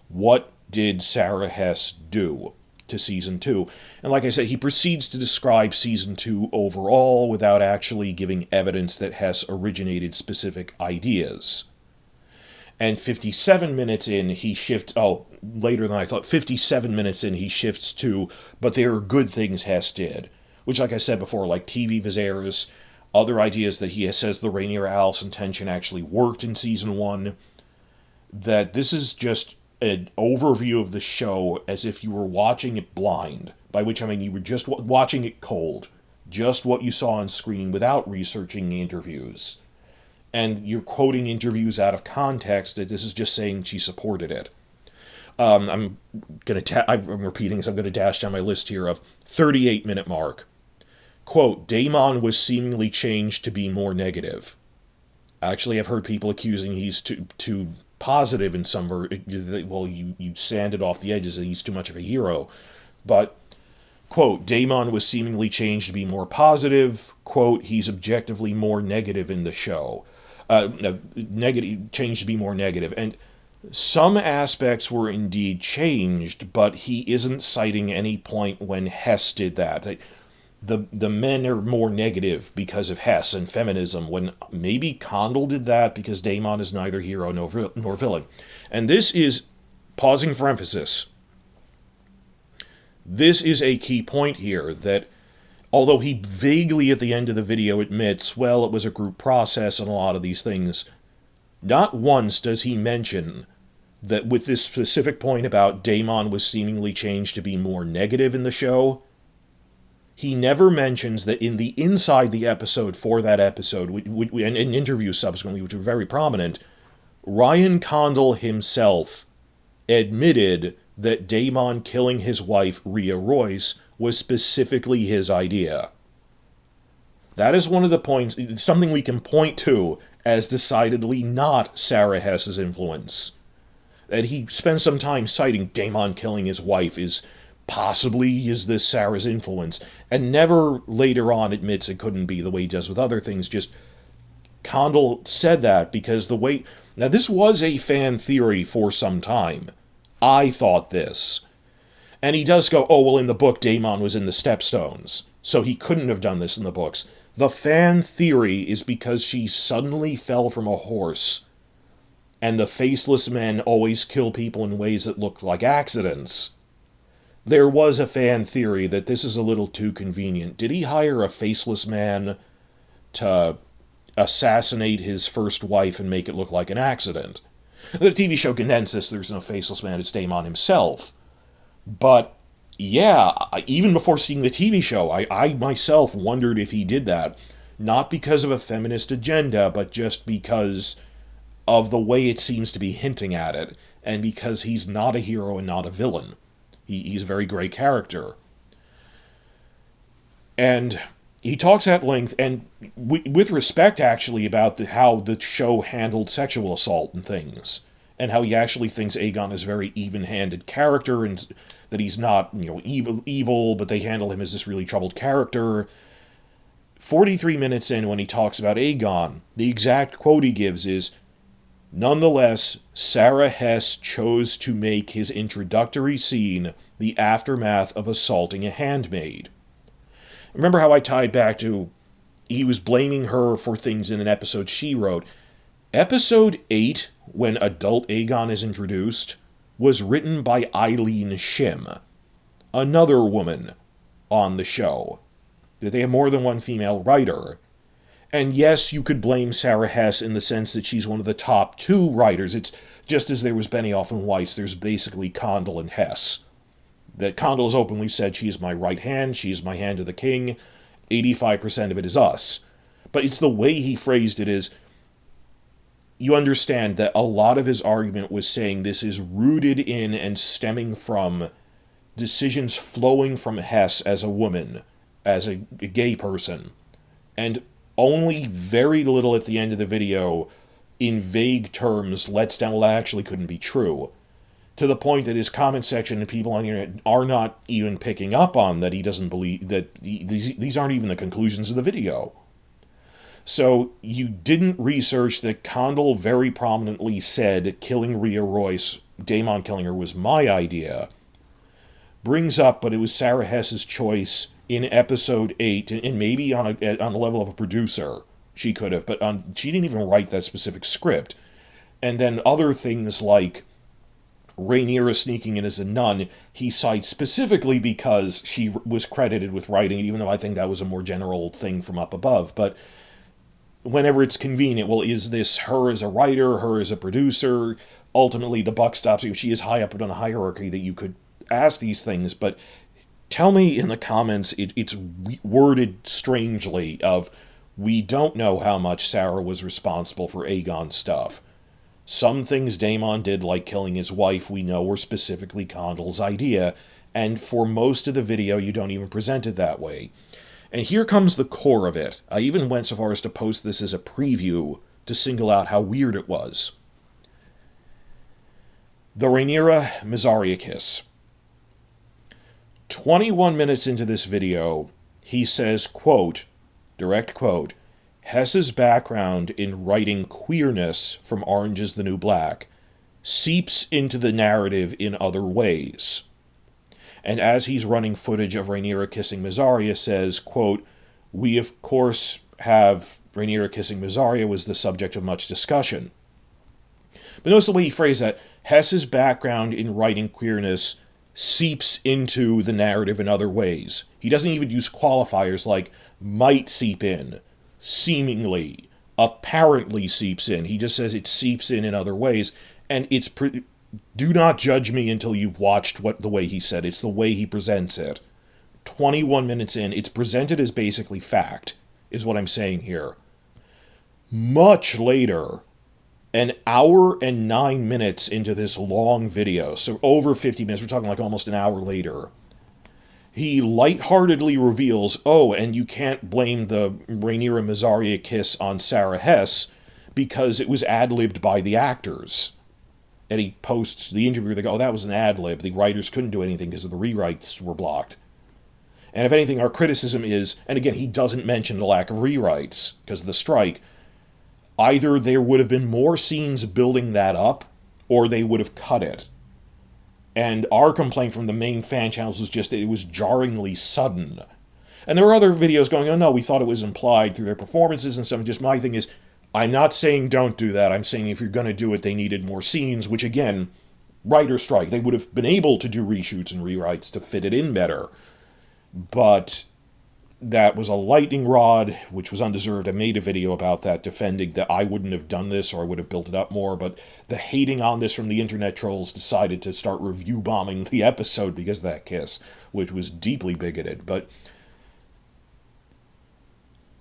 what did Sara Hess do to Season 2? And like I said, he proceeds to describe Season 2 overall without actually giving evidence that Hess originated specific ideas. And 57 minutes in, he shifts... Oh, later than I thought. 57 minutes in, he shifts to, but there are good things Hess did. Which, like I said before, like TV Viserys, other ideas that he says the Rhaenyra-Alicent tension actually worked in Season 1. That this is just an overview of the show as if you were watching it blind, by which I mean you were just watching it cold, just what you saw on screen without researching the interviews. And you're quoting interviews out of context that this is just saying she supported it. I'm repeating this, I'm going to dash down my list here of 38-minute mark. Quote, Daemon was seemingly changed to be more negative. Actually, I've heard people accusing he's too positive in some well, you sanded off the edges and he's too much of a hero. But, quote, Daemon was seemingly changed to be more positive. Quote, he's objectively more negative in the show. Negative, changed to be more negative. And some aspects were indeed changed, but he isn't citing any point when Hess did that. The men are more negative because of Hess and feminism, when maybe Condal did that because Daemon is neither hero nor villain. And this is, pausing for emphasis, this is a key point here, that although he vaguely at the end of the video admits, well, it was a group process and a lot of these things, not once does he mention that with this specific point about Daemon was seemingly changed to be more negative in the show, he never mentions that in the inside the episode for that episode, and in interviews subsequently, which were very prominent, Ryan Condal himself admitted that Daemon killing his wife, Rhea Royce, was specifically his idea. That is one of the points, something we can point to as decidedly not Sara Hess's influence. That he spends some time citing Daemon killing his wife is this Sara's influence, and never later on admits it couldn't be, the way he does with other things. Just, Condal said that because the way... Now, this was a fan theory for some time. I thought this. And he does go, oh, well, in the book, Daemon was in the Stepstones, so he couldn't have done this in the books. The fan theory is because she suddenly fell from a horse, and the faceless men always kill people in ways that look like accidents. There was a fan theory that this is a little too convenient. Did he hire a faceless man to assassinate his first wife and make it look like an accident? The TV show condenses, there's no faceless man, it's Daemon himself. But, yeah, even before seeing the TV show, I myself wondered if he did that. Not because of a feminist agenda, but just because of the way it seems to be hinting at it, and because he's not a hero and not a villain. He's a very gray character. And he talks at length, and with respect, actually, about how the show handled sexual assault and things, and how he actually thinks Aegon is a very even-handed character, and that he's not, evil, but they handle him as this really troubled character. 43 minutes in, when he talks about Aegon, the exact quote he gives is, "Nonetheless, Sara Hess chose to make his introductory scene the aftermath of assaulting a handmaid." Remember how I tied back to he was blaming her for things in an episode she wrote? Episode 8, when adult Aegon is introduced, was written by Eileen Shim, another woman on the show. They have more than one female writer. And yes, you could blame Sara Hess in the sense that she's one of the top 2 writers. It's just as there was Benioff and Weiss, there's basically Condal and Hess. That Condal has openly said, she's my right hand, she's my hand to the king, 85% of it is us. But it's the way he phrased it is, you understand that a lot of his argument was saying this is rooted in and stemming from decisions flowing from Hess as a woman, as a gay person. And only very little at the end of the video, in vague terms, lets down, well, that actually couldn't be true. To the point that his comment section and people on the internet are not even picking up on that he doesn't believe, that these aren't even the conclusions of the video. So, you didn't research that Condal very prominently said killing Rhea Royce, Daemon killing her, was my idea. Brings up, but it was Sara Hess's choice in episode 8, and maybe on the level of a producer, she could have, but she didn't even write that specific script. And then other things like Rhaenyra sneaking in as a nun, he cites specifically because she was credited with writing it, even though I think that was a more general thing from up above. But whenever it's convenient, well, is this her as a writer, her as a producer? Ultimately, the buck stops you. She is high up on a hierarchy that you could ask these things, but tell me in the comments, it's worded strangely of, we don't know how much Sara was responsible for Aegon's stuff. Some things Daemon did, like killing his wife, we know were specifically Condal's idea, and for most of the video you don't even present it that way. And here comes the core of it. I even went so far as to post this as a preview to single out how weird it was. The Rhaenyra Mysaria kiss. 21 minutes into this video, he says, quote, direct quote, Hess's background in writing queerness from Orange is the New Black seeps into the narrative in other ways. And as he's running footage of Rhaenyra kissing Mysaria, says, quote, we of course have Rhaenyra kissing Mysaria was the subject of much discussion. But notice the way he phrased that. Hess's background in writing queerness seeps into the narrative in other ways. He doesn't even use qualifiers like might seep in, seemingly, apparently seeps in. He just says it seeps in other ways. And it's... do not judge me until you've watched the way he said it. It's the way he presents it. 21 minutes in, it's presented as basically fact, is what I'm saying here. Much later, an hour and 9 minutes into this long video, so over 50 minutes, we're talking like almost an hour later, he lightheartedly reveals, oh, and you can't blame the Rhaenyra Mysaria kiss on Sara Hess because it was ad-libbed by the actors. And he posts the interview, they go, oh, that was an ad-lib. The writers couldn't do anything because the rewrites were blocked. And if anything, our criticism is, and again, he doesn't mention the lack of rewrites because of the strike, either there would have been more scenes building that up, or they would have cut it. And our complaint from the main fan channels was just that it was jarringly sudden. And there were other videos going, oh no, we thought it was implied through their performances and stuff. Just my thing is, I'm not saying don't do that. I'm saying if you're going to do it, they needed more scenes, which again, writer strike. They would have been able to do reshoots and rewrites to fit it in better. But that was a lightning rod, which was undeserved. I made a video about that, defending that I wouldn't have done this, or I would have built it up more, but the hating on this from the internet trolls decided to start review bombing the episode because of that kiss, which was deeply bigoted. But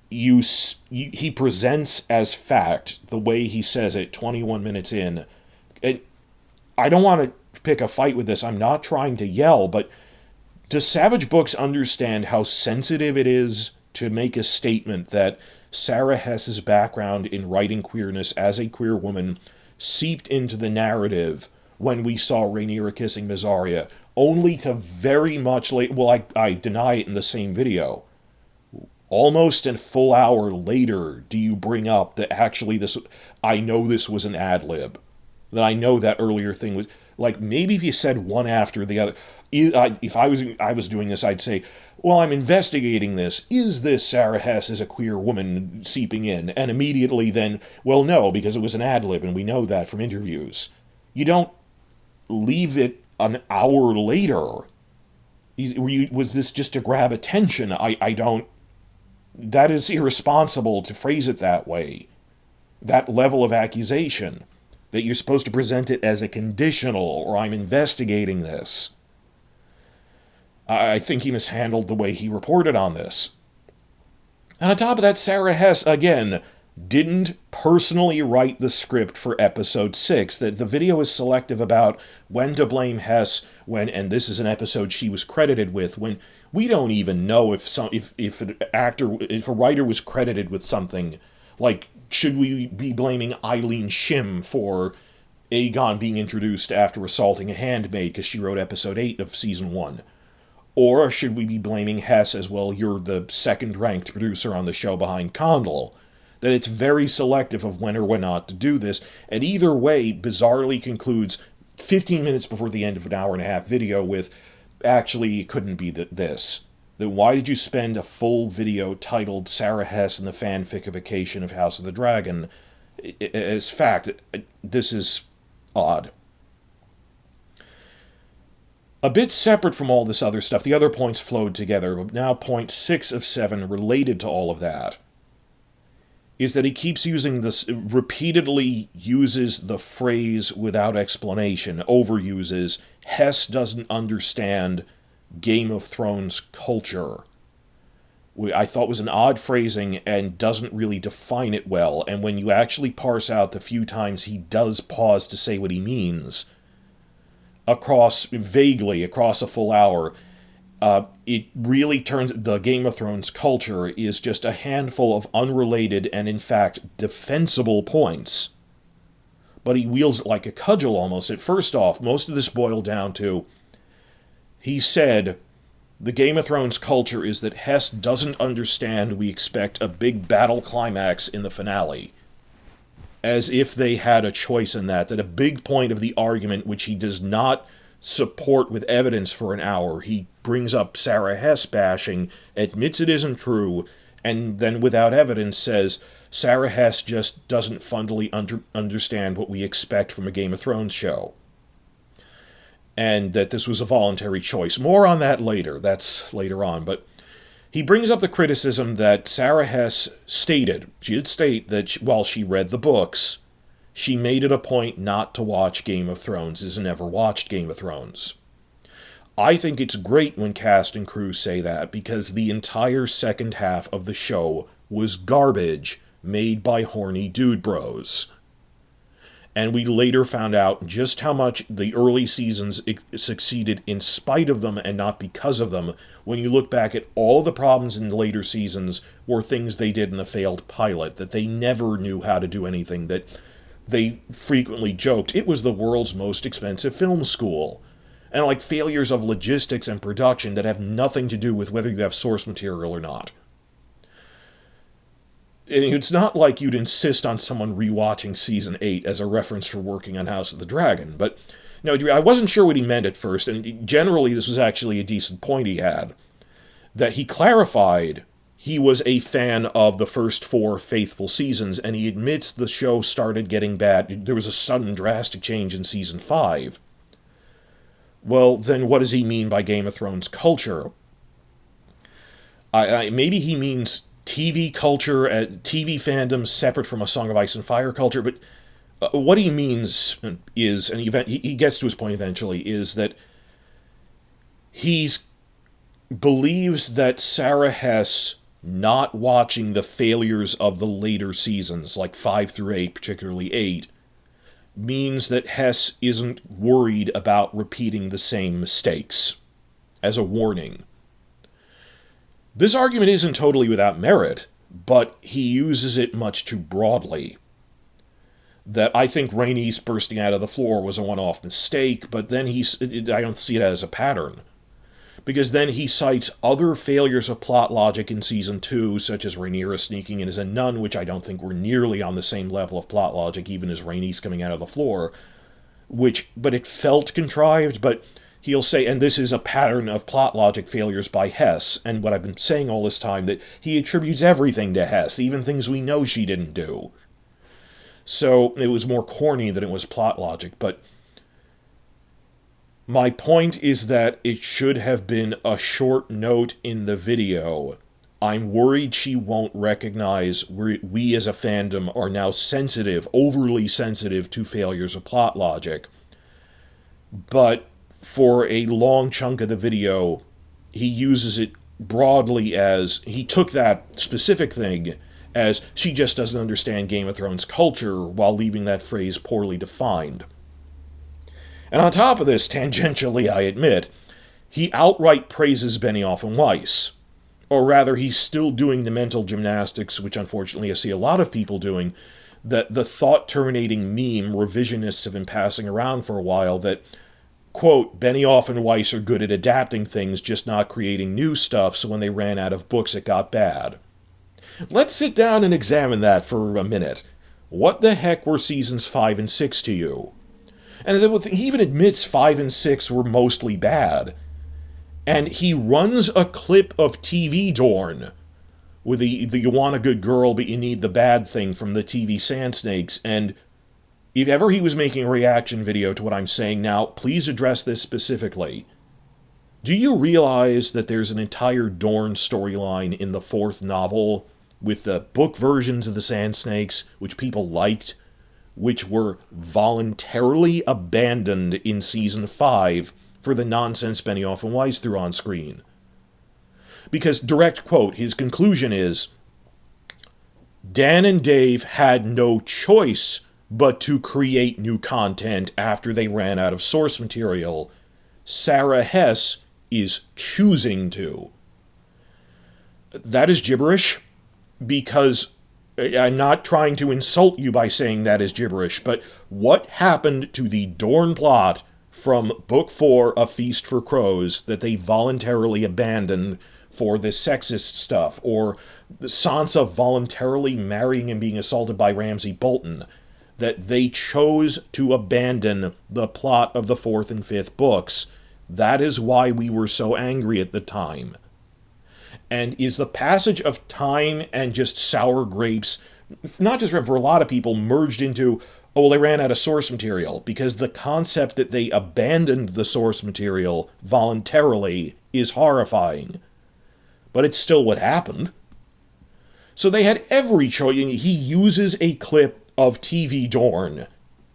he presents as fact the way he says it 21 minutes in. And I don't want to pick a fight with this. I'm not trying to yell, but does Savage Books understand how sensitive it is to make a statement that Sara Hess's background in writing queerness as a queer woman seeped into the narrative when we saw Rhaenyra kissing Mysaria, only to very much late, well, I deny it in the same video. Almost a full hour later do you bring up that actually I know this was an ad-lib. That I know that earlier thing was, like, maybe if you said one after the other, if I was doing this, I'd say, well, I'm investigating this. Is this Sara Hess as a queer woman seeping in? And immediately then, well, no, because it was an ad-lib, and we know that from interviews. You don't leave it an hour later. Was this just to grab attention? I don't... That is irresponsible to phrase it that way. That level of accusation. That you're supposed to present it as a conditional, or I'm investigating this. I think he mishandled the way he reported on this. And on top of that, Sara Hess, again, didn't personally write the script for episode 6. That the video is selective about when to blame Hess, and this is an episode she was credited with, when we don't even know if a writer was credited with something. Like, should we be blaming Eileen Shim for Aegon being introduced after assaulting a handmaid because she wrote episode 8 of season 1? Or should we be blaming Hess as, well, you're the second-ranked producer on the show behind Condal? That it's very selective of when or when not to do this, and either way bizarrely concludes 15 minutes before the end of an hour-and-a-half video with, actually, it couldn't be this. Then why did you spend a full video titled Sara Hess and the Fanficification of House of the Dragon as fact? This is odd. A bit separate from all this other stuff, the other points flowed together, but now point 6 of 7 related to all of that, is that he keeps using this, repeatedly uses the phrase without explanation, overuses, Hess doesn't understand Game of Thrones culture. I thought was an odd phrasing and doesn't really define it well, and when you actually parse out the few times he does pause to say what he means, vaguely across a full hour, it really turns, the Game of Thrones culture is just a handful of unrelated and in fact defensible points. but he wields it like a cudgel almost. First off, most of this boiled down to, he said, the Game of Thrones culture is that Hess doesn't understand we expect a big battle climax in the finale. As if they had a choice in that a big point of the argument, which he does not support with evidence for an hour, he brings up Sara Hess bashing, admits it isn't true, and then without evidence says, Sara Hess just doesn't fundamentally understand what we expect from a Game of Thrones show. And that this was a voluntary choice. More on that later. That's later on. But he brings up the criticism that Sara Hess stated. She did state that while she read the books, she made it a point not to watch Game of Thrones, has never watched Game of Thrones. I think it's great when cast and crew say that, because the entire second half of the show was garbage made by horny dude bros. And we later found out just how much the early seasons succeeded in spite of them and not because of them. When you look back at all the problems in the later seasons were things they did in the failed pilot, that they never knew how to do anything, that they frequently joked it was the world's most expensive film school. And like failures of logistics and production that have nothing to do with whether you have source material or not. It's not like you'd insist on someone rewatching Season 8 as a reference for working on House of the Dragon, but no, I wasn't sure what he meant at first, and generally this was actually a decent point he had, that he clarified he was a fan of the first 4 faithful seasons, and he admits the show started getting bad. There was a sudden drastic change in Season 5. Well, then what does he mean by Game of Thrones culture? Maybe he means TV culture, TV fandom separate from a Song of Ice and Fire culture, but what he means is, and he gets to his point eventually, is that he believes that Sara Hess not watching the failures of the later seasons, like 5 through 8, particularly 8, means that Hess isn't worried about repeating the same mistakes, as a warning. This argument isn't totally without merit, but he uses it much too broadly. That I think Rhaenys bursting out of the floor was a one-off mistake, but then I don't see it as a pattern. Because then he cites other failures of plot logic in Season 2, such as Rhaenyra sneaking in as a nun, which I don't think were nearly on the same level of plot logic, even as Rhaenys coming out of the floor, but it felt contrived, but he'll say, and this is a pattern of plot logic failures by Hess, and what I've been saying all this time, that he attributes everything to Hess, even things we know she didn't do. So it was more corny than it was plot logic, but my point is that it should have been a short note in the video. I'm worried she won't recognize we as a fandom are now sensitive, overly sensitive to failures of plot logic. But for a long chunk of the video, he uses it broadly as, he took that specific thing as, she just doesn't understand Game of Thrones culture, while leaving that phrase poorly defined. And on top of this, tangentially I admit, he outright praises Benioff and Weiss. Or rather, he's still doing the mental gymnastics, which unfortunately I see a lot of people doing, that the thought-terminating meme revisionists have been passing around for a while, that, quote, Benioff and Weiss are good at adapting things, just not creating new stuff, so when they ran out of books it got bad. Let's sit down and examine that for a minute. What the heck were Seasons 5 and 6 to you? And he even admits 5 and 6 were mostly bad. And he runs a clip of TV Dorn with the you want a good girl but you need the bad thing from the TV Sand Snakes, and if ever he was making a reaction video to what I'm saying now, please address this specifically. Do you realize that there's an entire Dorn storyline in the 4th novel with the book versions of the Sand Snakes, which people liked, which were voluntarily abandoned in Season 5 for the nonsense Benioff and Weiss threw on screen? Because, direct quote, his conclusion is, Dan and Dave had no choice but to create new content after they ran out of source material. Sara Hess is choosing to. That is gibberish, because I'm not trying to insult you by saying that is gibberish, but what happened to the Dorne plot from Book 4, A Feast for Crows, that they voluntarily abandoned for this sexist stuff, or Sansa voluntarily marrying and being assaulted by Ramsay Bolton, that they chose to abandon the plot of the 4th and 5th books. That is why we were so angry at the time. And is the passage of time and just sour grapes, not just for a lot of people, merged into, oh, well, they ran out of source material, because the concept that they abandoned the source material voluntarily is horrifying. But it's still what happened. So they had every choice. He uses a clip of TV Dorne,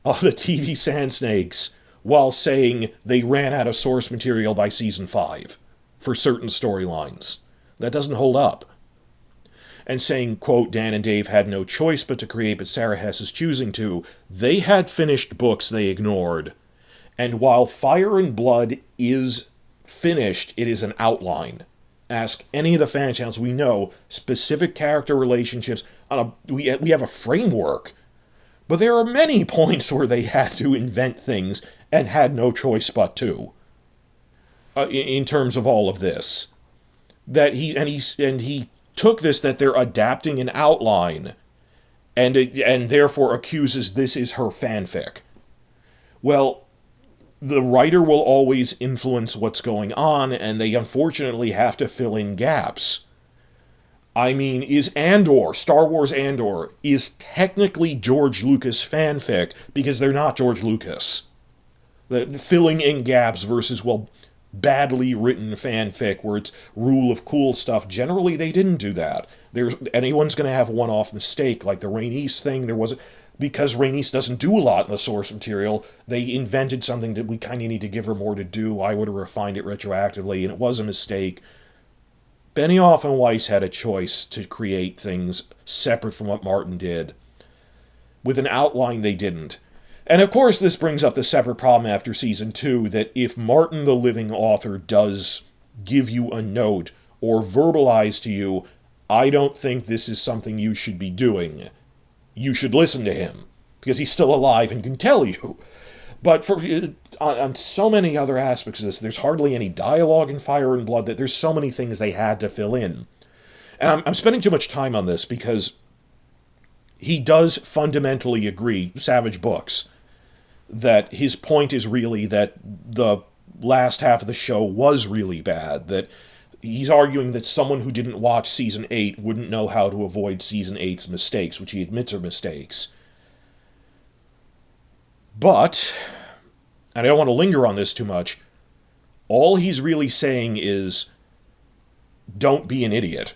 of the TV Sand Snakes, while saying they ran out of source material by season 5 for certain storylines. That doesn't hold up. And saying, quote, Dan and Dave had no choice but to create, but Sara Hess is choosing to. They had finished books they ignored. And while Fire and Blood is finished, it is an outline. Ask any of the fan channels. We know specific character relationships. We have a framework. But there are many points where they had to invent things and had no choice but to. In terms of all of this. That he took this, that they're adapting an outline, and therefore accuses this is her fanfic. Well, the writer will always influence what's going on, and they unfortunately have to fill in gaps. I mean, is Andor, Star Wars Andor, is technically George Lucas fanfic because they're not George Lucas. The filling in gaps versus, well, badly written fanfic where it's rule of cool stuff. Generally, they didn't do that. Anyone's going to have a one-off mistake, like the Rhaenys thing. Because Rhaenys doesn't do a lot in the source material, they invented something that we kind of need to give her more to do. I would have refined it retroactively, and it was a mistake. Benioff and Weiss had a choice to create things separate from what Martin did. With an outline, they didn't. And of course, this brings up the separate problem after season 2, that if Martin, the living author, does give you a note or verbalize to you, I don't think this is something you should be doing, you should listen to him, because he's still alive and can tell you. But on so many other aspects of this, there's hardly any dialogue in Fire and Blood, that there's so many things they had to fill in. And I'm spending too much time on this because he does fundamentally agree, Savage Books, that his point is really that the last half of the show was really bad, that he's arguing that someone who didn't watch season 8 wouldn't know how to avoid season 8's mistakes, which he admits are mistakes. But, and I don't want to linger on this too much, all he's really saying is, don't be an idiot.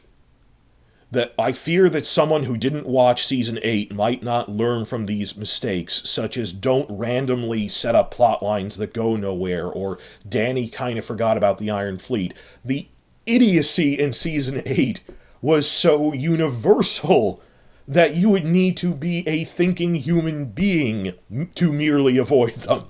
That I fear that someone who didn't watch season 8 might not learn from these mistakes, such as don't randomly set up plot lines that go nowhere, or Dany kind of forgot about the Iron Fleet. The idiocy in season 8 was so universal that you would need to be a thinking human being to merely avoid them.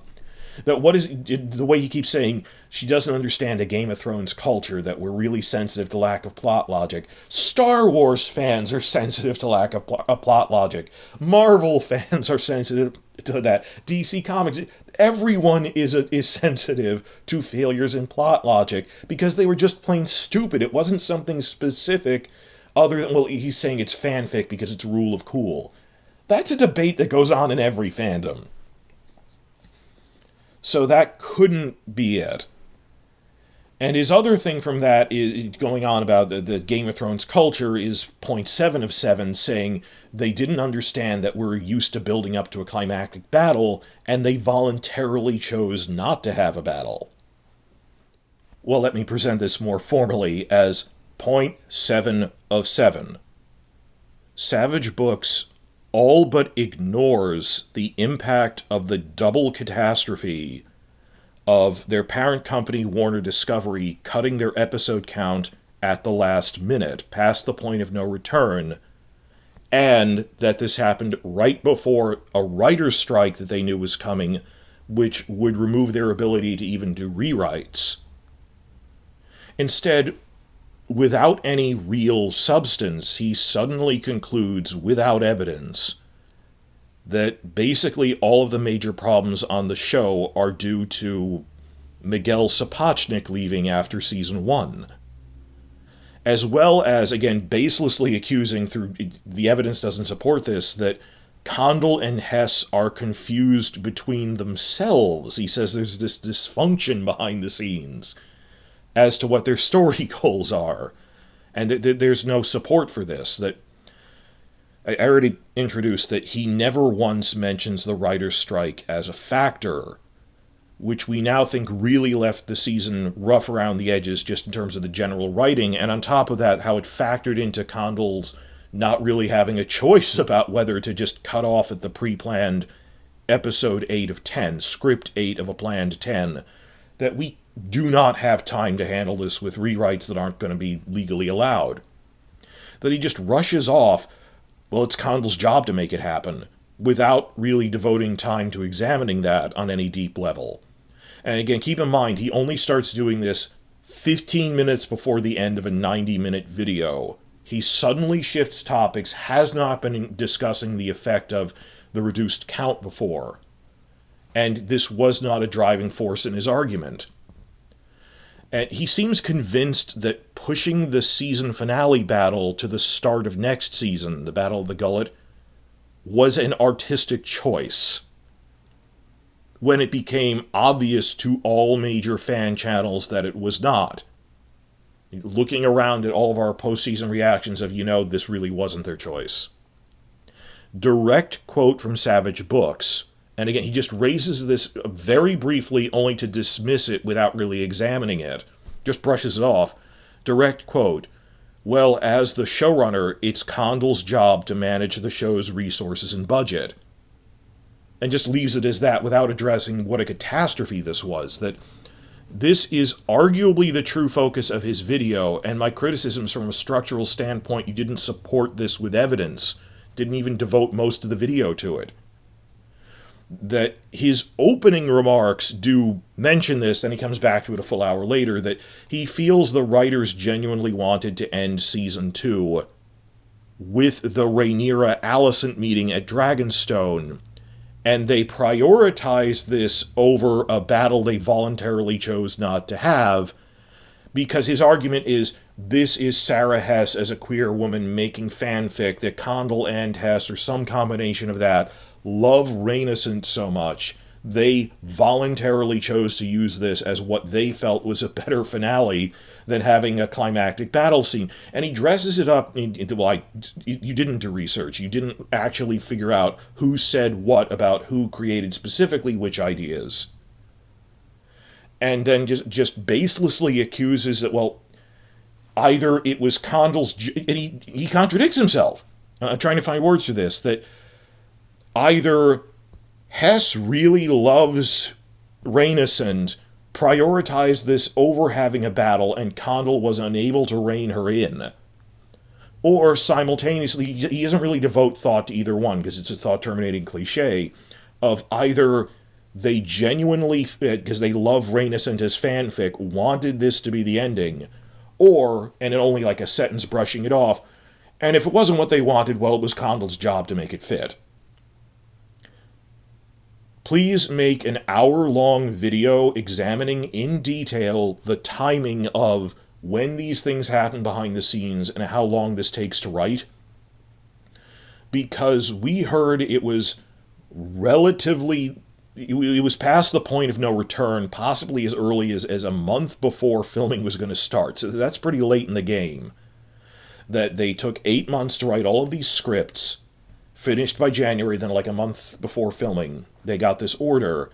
That what is the way he keeps saying, she doesn't understand a Game of Thrones culture, that we're really sensitive to lack of plot logic. Star Wars fans are sensitive to lack of plot logic. Marvel fans are sensitive to that. DC Comics, everyone is sensitive to failures in plot logic because they were just plain stupid. It wasn't something specific other than, well, he's saying it's fanfic because it's rule of cool. That's a debate that goes on in every fandom. So that couldn't be it. And his other thing from that is going on about the Game of Thrones culture is point 7 of 7, saying they didn't understand that we're used to building up to a climactic battle, and they voluntarily chose not to have a battle. Well, let me present this more formally as point 7 of 7. Savage Books all but ignores the impact of the double catastrophe of their parent company, Warner Discovery, cutting their episode count at the last minute, past the point of no return, and that this happened right before a writer's strike that they knew was coming, which would remove their ability to even do rewrites. Instead, without any real substance, he suddenly concludes, without evidence, that basically all of the major problems on the show are due to Miguel Sapochnik leaving after season 1. As well as, again, baselessly accusing, through the evidence doesn't support this, that Condell and Hess are confused between themselves. He says there's this dysfunction behind the scenes as to what their story goals are. And there's no support for this. That I already introduced that he never once mentions the writer's strike as a factor, which we now think really left the season rough around the edges just in terms of the general writing, and on top of that, how it factored into Condell's not really having a choice about whether to just cut off at the pre-planned episode 8 of 10, script 8 of a planned 10, that we do not have time to handle this with rewrites that aren't going to be legally allowed. That he just rushes off, well, it's Condell's job to make it happen, without really devoting time to examining that on any deep level. And again, keep in mind, he only starts doing this 15 minutes before the end of a 90-minute video. He suddenly shifts topics, has not been discussing the effect of the reduced count before. And this was not a driving force in his argument. And he seems convinced that pushing the season finale battle to the start of next season, the Battle of the Gullet, was an artistic choice, when it became obvious to all major fan channels that it was not. Looking around at all of our postseason reactions of, this really wasn't their choice. Direct quote from Savage Books, and again, he just raises this very briefly only to dismiss it without really examining it. Just brushes it off. Direct quote, "Well, as the showrunner, it's Condell's job to manage the show's resources and budget." And just leaves it as that without addressing what a catastrophe this was. That this is arguably the true focus of his video, and my criticisms from a structural standpoint, you didn't support this with evidence, didn't even devote most of the video to it. That his opening remarks do mention this, then he comes back to it a full hour later, that he feels the writers genuinely wanted to end season 2 with the Rhaenyra Alicent meeting at Dragonstone, and they prioritized this over a battle they voluntarily chose not to have, because his argument is, this is Sara Hess as a queer woman making fanfic that Condell and Hess, or some combination of that, love Rhaenysant so much, they voluntarily chose to use this as what they felt was a better finale than having a climactic battle scene. And he dresses it up into, like, you didn't do research. You didn't actually figure out who said what about who created specifically which ideas. And then just baselessly accuses that, well, either it was Condell's... And he contradicts himself. I'm trying to find words for this. That either Hess really loves Rhaenysant, prioritized this over having a battle, and Condell was unable to rein her in. Or simultaneously, he doesn't really devote thought to either one, because it's a thought-terminating cliche, of either they genuinely, because they love Rhaenysant as fanfic, wanted this to be the ending, or, and in only like a sentence brushing it off, and if it wasn't what they wanted, well, it was Condell's job to make it fit. Please make an hour-long video examining in detail the timing of when these things happen behind the scenes and how long this takes to write. Because we heard it was relatively... It was past the point of no return, possibly as early as a month before filming was going to start. So that's pretty late in the game. That they took 8 months to write all of these scripts, finished by January, then like a month before filming, they got this order.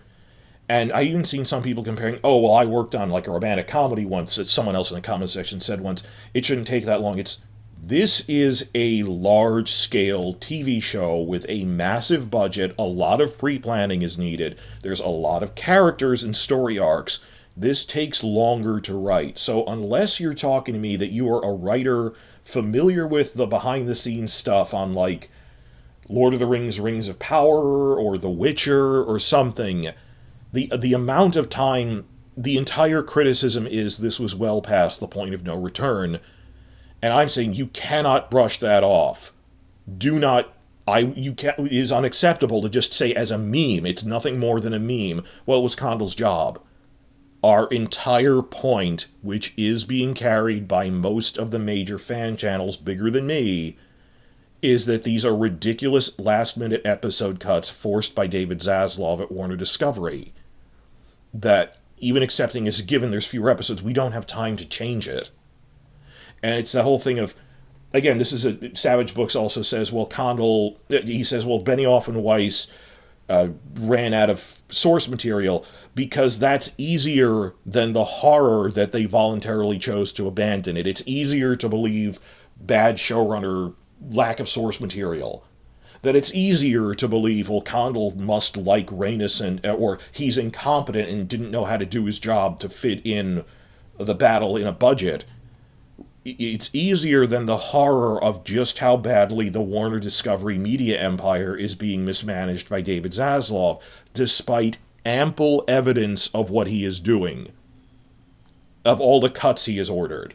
And I even seen some people comparing, oh, well, I worked on like a romantic comedy once, that someone else in the comment section said once, it shouldn't take that long. This is a large-scale TV show with a massive budget, a lot of pre-planning is needed, there's a lot of characters and story arcs. This takes longer to write. So unless you're talking to me that you are a writer familiar with the behind-the-scenes stuff on, like, Lord of the Rings, Rings of Power, or The Witcher, or something, the amount of time, the entire criticism is this was well past the point of no return, And I'm saying you cannot brush that off. Do not, it is unacceptable to just say as a meme, it's nothing more than a meme, well, it was Condal's job. Our entire point, which is being carried by most of the major fan channels bigger than me, is that these are ridiculous last-minute episode cuts forced by David Zaslav at Warner Discovery. That, even accepting as a given there's fewer episodes, we don't have time to change it. And it's the whole thing of, again, this is Savage Books also says, well, Condal, he says, well, Benioff and Weiss ran out of source material because that's easier than the horror that they voluntarily chose to abandon it. It's easier to believe bad showrunner, lack of source material. That it's easier to believe, well, Condal must like Rhaenys, or he's incompetent and didn't know how to do his job to fit in the battle in a budget. It's easier than the horror of just how badly the Warner Discovery media empire is being mismanaged by David Zaslav, despite ample evidence of what he is doing, of all the cuts he has ordered.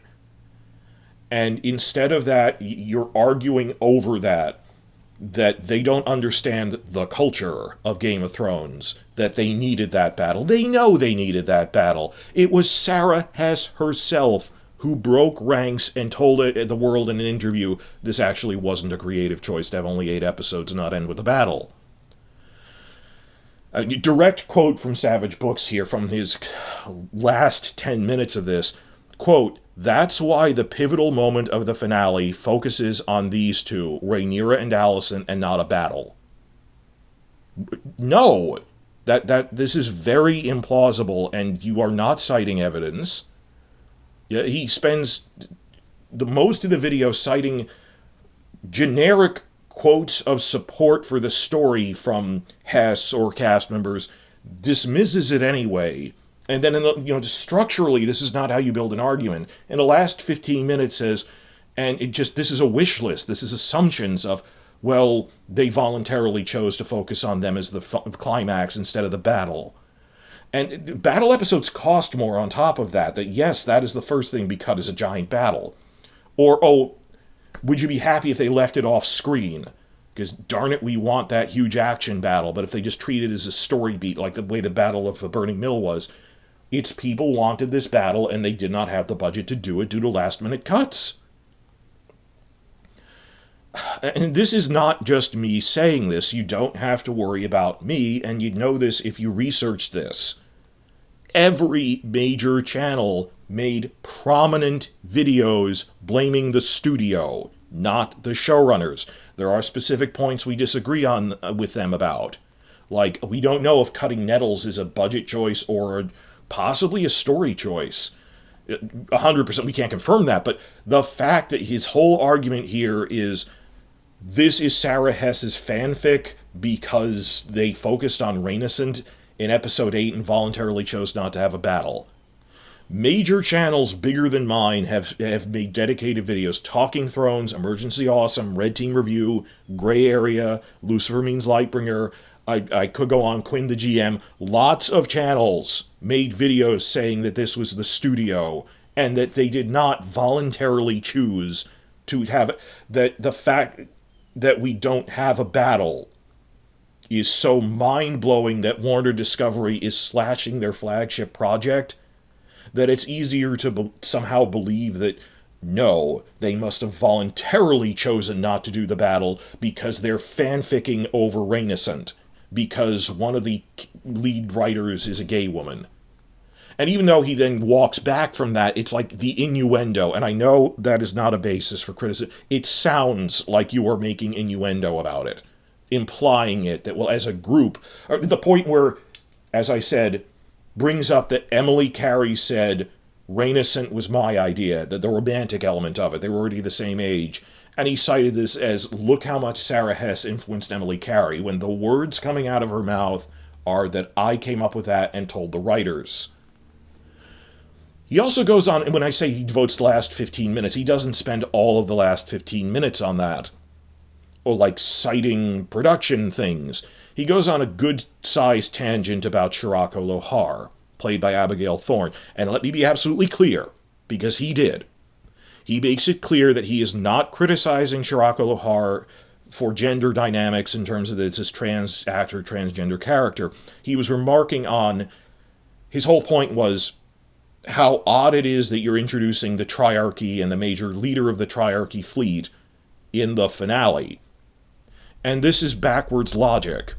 And instead of that, you're arguing over that they don't understand the culture of Game of Thrones, that they needed that battle. They know they needed that battle. It was Sara Hess herself who broke ranks and told the world in an interview this actually wasn't a creative choice to have only 8 episodes and not end with a battle. A direct quote from Savage Books here from his last 10 minutes of this. Quote, "That's why the pivotal moment of the finale focuses on these two, Rhaenyra and Alicent, and not a battle." No, this is very implausible, and you are not citing evidence. Yeah, he spends the most of the video citing generic quotes of support for the story from Hess or cast members, dismisses it anyway, and then structurally, this is not how you build an argument. In the last 15 minutes says, and this is a wish list, this is assumptions of, well, they voluntarily chose to focus on them as the climax instead of the battle. And battle episodes cost more on top of that yes, that is the first thing to be cut as a giant battle. Or, oh, would you be happy if they left it off screen? Because, darn it, we want that huge action battle, but if they just treat it as a story beat, like the way the Battle of the Burning Mill was, it's people wanted this battle and they did not have the budget to do it due to last-minute cuts. And this is not just me saying this. You don't have to worry about me, and you'd know this if you researched this. Every major channel made prominent videos blaming the studio, not the showrunners. There are specific points we disagree on with them about. Like, we don't know if cutting Nettles is a budget choice or possibly a story choice. 100%, we can't confirm that, but the fact that his whole argument here is this is Sara Hess's fanfic because they focused on Rhaenys in episode 8 and voluntarily chose not to have a battle. Major channels bigger than mine have made dedicated videos. Talking Thrones, Emergency Awesome, Red Team Review, Gray Area, Lucifer Means Lightbringer. I could go on, Quinn the GM. Lots of channels made videos saying that this was the studio and that they did not voluntarily choose to have it. That the fact that we don't have a battle is so mind-blowing that Warner Discovery is slashing their flagship project that it's easier to somehow believe that, no, they must have voluntarily chosen not to do the battle because they're fanficking over Rhaenys, because one of the lead writers is a gay woman. And even though he then walks back from that, it's like the innuendo, and I know that is not a basis for criticism. It sounds like you are making innuendo about it, implying it, that, well, as a group, or the point where, as I said, brings up that Emily Carey said, Rhaenys was my idea, that the romantic element of it, they were already the same age, and he cited this as, look how much Sara Hess influenced Emily Carey, when the words coming out of her mouth are that I came up with that and told the writers. He also goes on, and when I say he devotes the last 15 minutes, he doesn't spend all of the last 15 minutes on that. Or like citing production things. He goes on a good-sized tangent about Shirako Lohar, played by Abigail Thorne. And let me be absolutely clear, because he did. He makes it clear that he is not criticizing Shirako Lohar for gender dynamics in terms of that it's this trans actor, transgender character. He was remarking on, his whole point was how odd it is that you're introducing the Triarchy and the major leader of the Triarchy fleet in the finale. And this is backwards logic.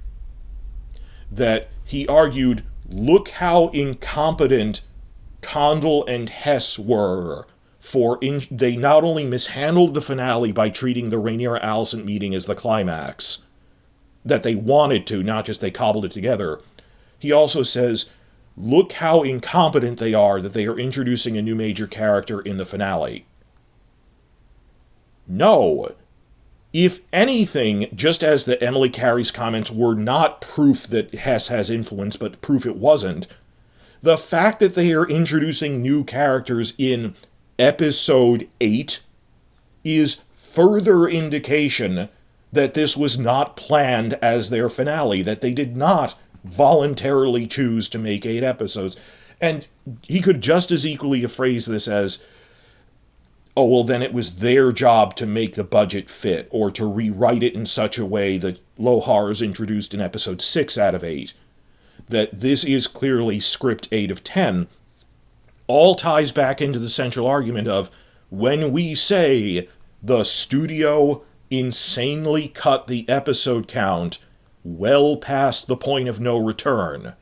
That he argued, look how incompetent Condal and Hess were they not only mishandled the finale by treating the Rhaenyra-Alicent meeting as the climax, that they wanted to, not just they cobbled it together. He also says, look how incompetent they are that they are introducing a new major character in the finale. No. If anything, just as the Emily Carey's comments were not proof that Hess has influence, but proof it wasn't, the fact that they are introducing new characters in episode 8 is further indication that this was not planned as their finale, that they did not voluntarily choose to make 8 episodes. And he could just as equally have phrased this as, oh, well, then it was their job to make the budget fit, or to rewrite it in such a way that Lohar is introduced in episode 6 out of 8. That this is clearly script 8 of 10, all ties back into the central argument of, when we say the studio insanely cut the episode count well past the point of no return,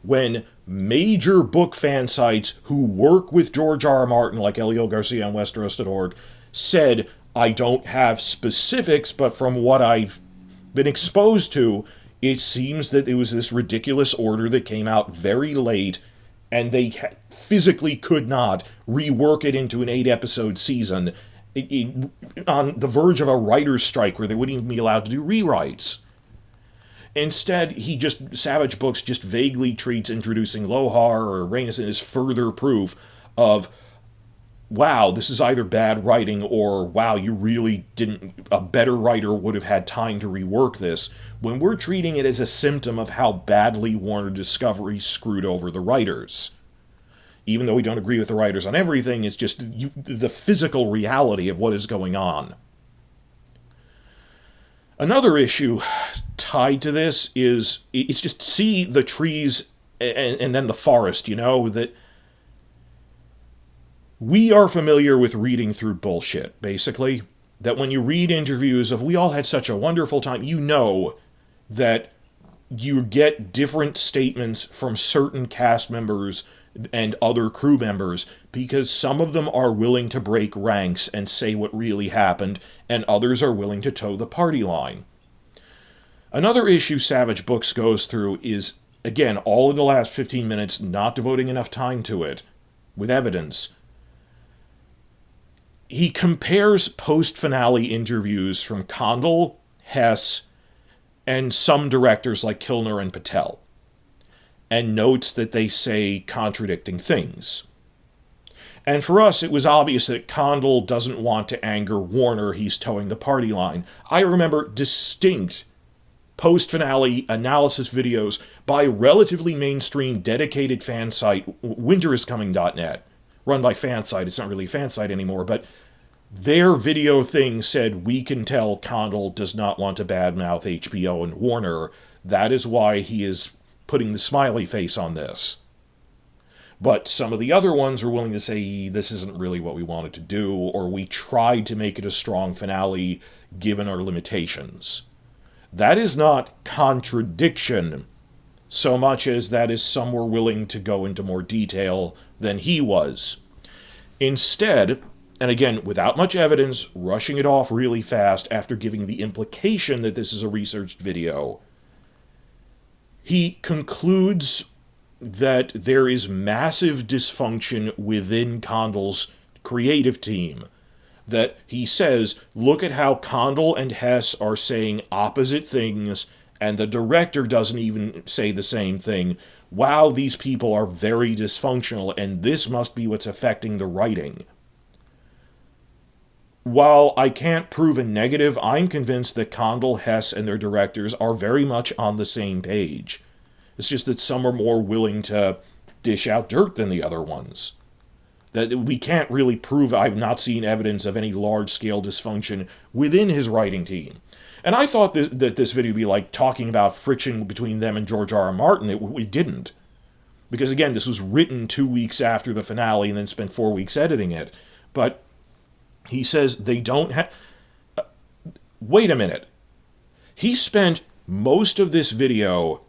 when major book fan sites who work with George R. R. Martin, like Elio Garcia on Westeros.org, said, I don't have specifics, but from what I've been exposed to, it seems that it was this ridiculous order that came out very late, and they physically could not rework it into an 8-episode season, on the verge of a writer's strike where they wouldn't even be allowed to do rewrites. Instead, Savage Books just vaguely treats introducing Lohar or Rhaenys as further proof of, wow, this is either bad writing, or wow, you really didn't, a better writer would have had time to rework this, when we're treating it as a symptom of how badly Warner Discovery screwed over the writers. Even though we don't agree with the writers on everything, it's just the physical reality of what is going on. Another issue tied to this is, it's just see the trees and then the forest, that we are familiar with reading through bullshit, basically. That when you read interviews of, we all had such a wonderful time, you know that you get different statements from certain cast members and other crew members, because some of them are willing to break ranks and say what really happened, and others are willing to toe the party line. Another issue Savage Books goes through is, again, all in the last 15 minutes, not devoting enough time to it, with evidence. He compares post-finale interviews from Condal, Hess, and some directors like Kilner and Patel, and notes that they say contradicting things. And for us, it was obvious that Condal doesn't want to anger Warner, he's towing the party line. I remember distinct post-finale analysis videos by relatively mainstream dedicated fan site, winteriscoming.net, run by Fansite. It's not really a fan site anymore, but their video thing said, we can tell Condal does not want to badmouth HBO and Warner. That is why he is putting the smiley face on this. But some of the other ones were willing to say, this isn't really what we wanted to do, or we tried to make it a strong finale given our limitations. That is not contradiction, so much as that is some were willing to go into more detail than he was. Instead, and again, without much evidence, rushing it off really fast after giving the implication that this is a researched video, he concludes that there is massive dysfunction within Condal's creative team. That he says, look at how Condal and Hess are saying opposite things, and the director doesn't even say the same thing. Wow, these people are very dysfunctional, and this must be what's affecting the writing. While I can't prove a negative, I'm convinced that Condal, Hess, and their directors are very much on the same page. It's just that some are more willing to dish out dirt than the other ones. That we can't really prove. I've not seen evidence of any large-scale dysfunction within his writing team. And I thought that this video would be like talking about friction between them and George R. R. Martin. It didn't. Because again, this was written 2 weeks after the finale and then spent 4 weeks editing it. But he says they don't have... Wait a minute. He spent most of this video,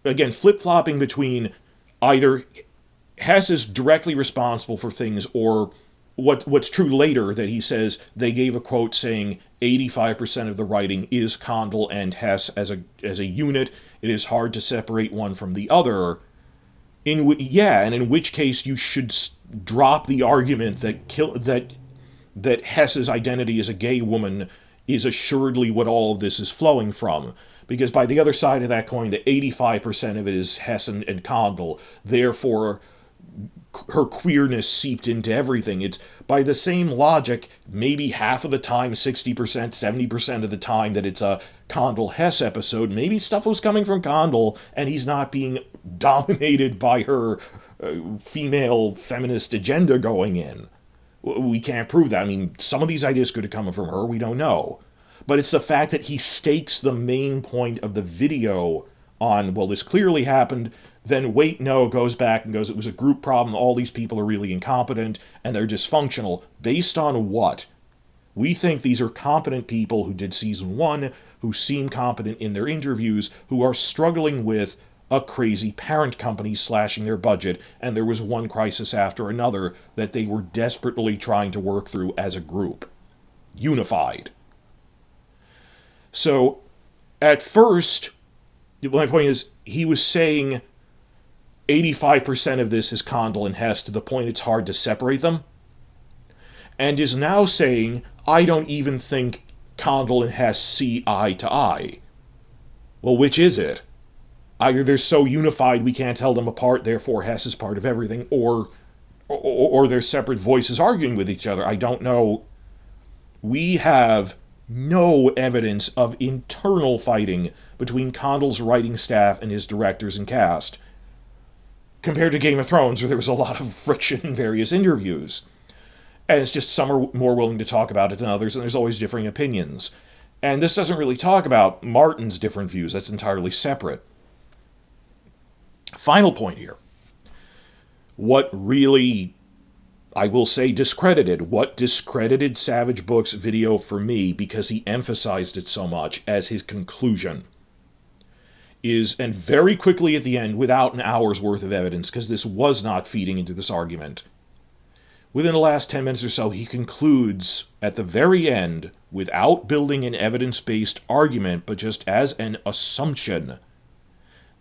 again, flip-flopping between either Hess is directly responsible for things, or what's true later, that he says they gave a quote saying 85% of the writing is Condal and Hess as a unit. It is hard to separate one from the other. And in which case you should drop the argument that Hess's identity as a gay woman is assuredly what all of this is flowing from. Because by the other side of that coin, the 85% of it is Hess and Condal. Therefore, her queerness seeped into everything. It's, by the same logic, maybe half of the time, 60%, 70% of the time that it's a Condal-Hess episode, maybe stuff was coming from Condal, and he's not being dominated by her female feminist agenda going in. We can't prove that. I mean, some of these ideas could have come from her, we don't know. But it's the fact that he stakes the main point of the video on, well, this clearly happened, then wait, no, goes back and goes, it was a group problem, all these people are really incompetent, and they're dysfunctional. Based on what? We think these are competent people who did season 1, who seem competent in their interviews, who are struggling with a crazy parent company slashing their budget, and there was one crisis after another that they were desperately trying to work through as a group. Unified. So, at first, my point is, he was saying 85% of this is Condal and Hess to the point it's hard to separate them, and is now saying, I don't even think Condal and Hess see eye to eye. Well, which is it? Either they're so unified we can't tell them apart, therefore Hess is part of everything, or they're separate voices arguing with each other. I don't know. We have no evidence of internal fighting between Condal's writing staff and his directors and cast, compared to Game of Thrones, where there was a lot of friction in various interviews. And it's just some are more willing to talk about it than others, and there's always differing opinions. And this doesn't really talk about Martin's different views. That's entirely separate. Final point here. What really, I will say, what discredited Savage Book's video for me, because he emphasized it so much as his conclusion, is, and very quickly at the end, without an hour's worth of evidence, because this was not feeding into this argument, within the last 10 minutes or so, he concludes at the very end, without building an evidence-based argument, but just as an assumption,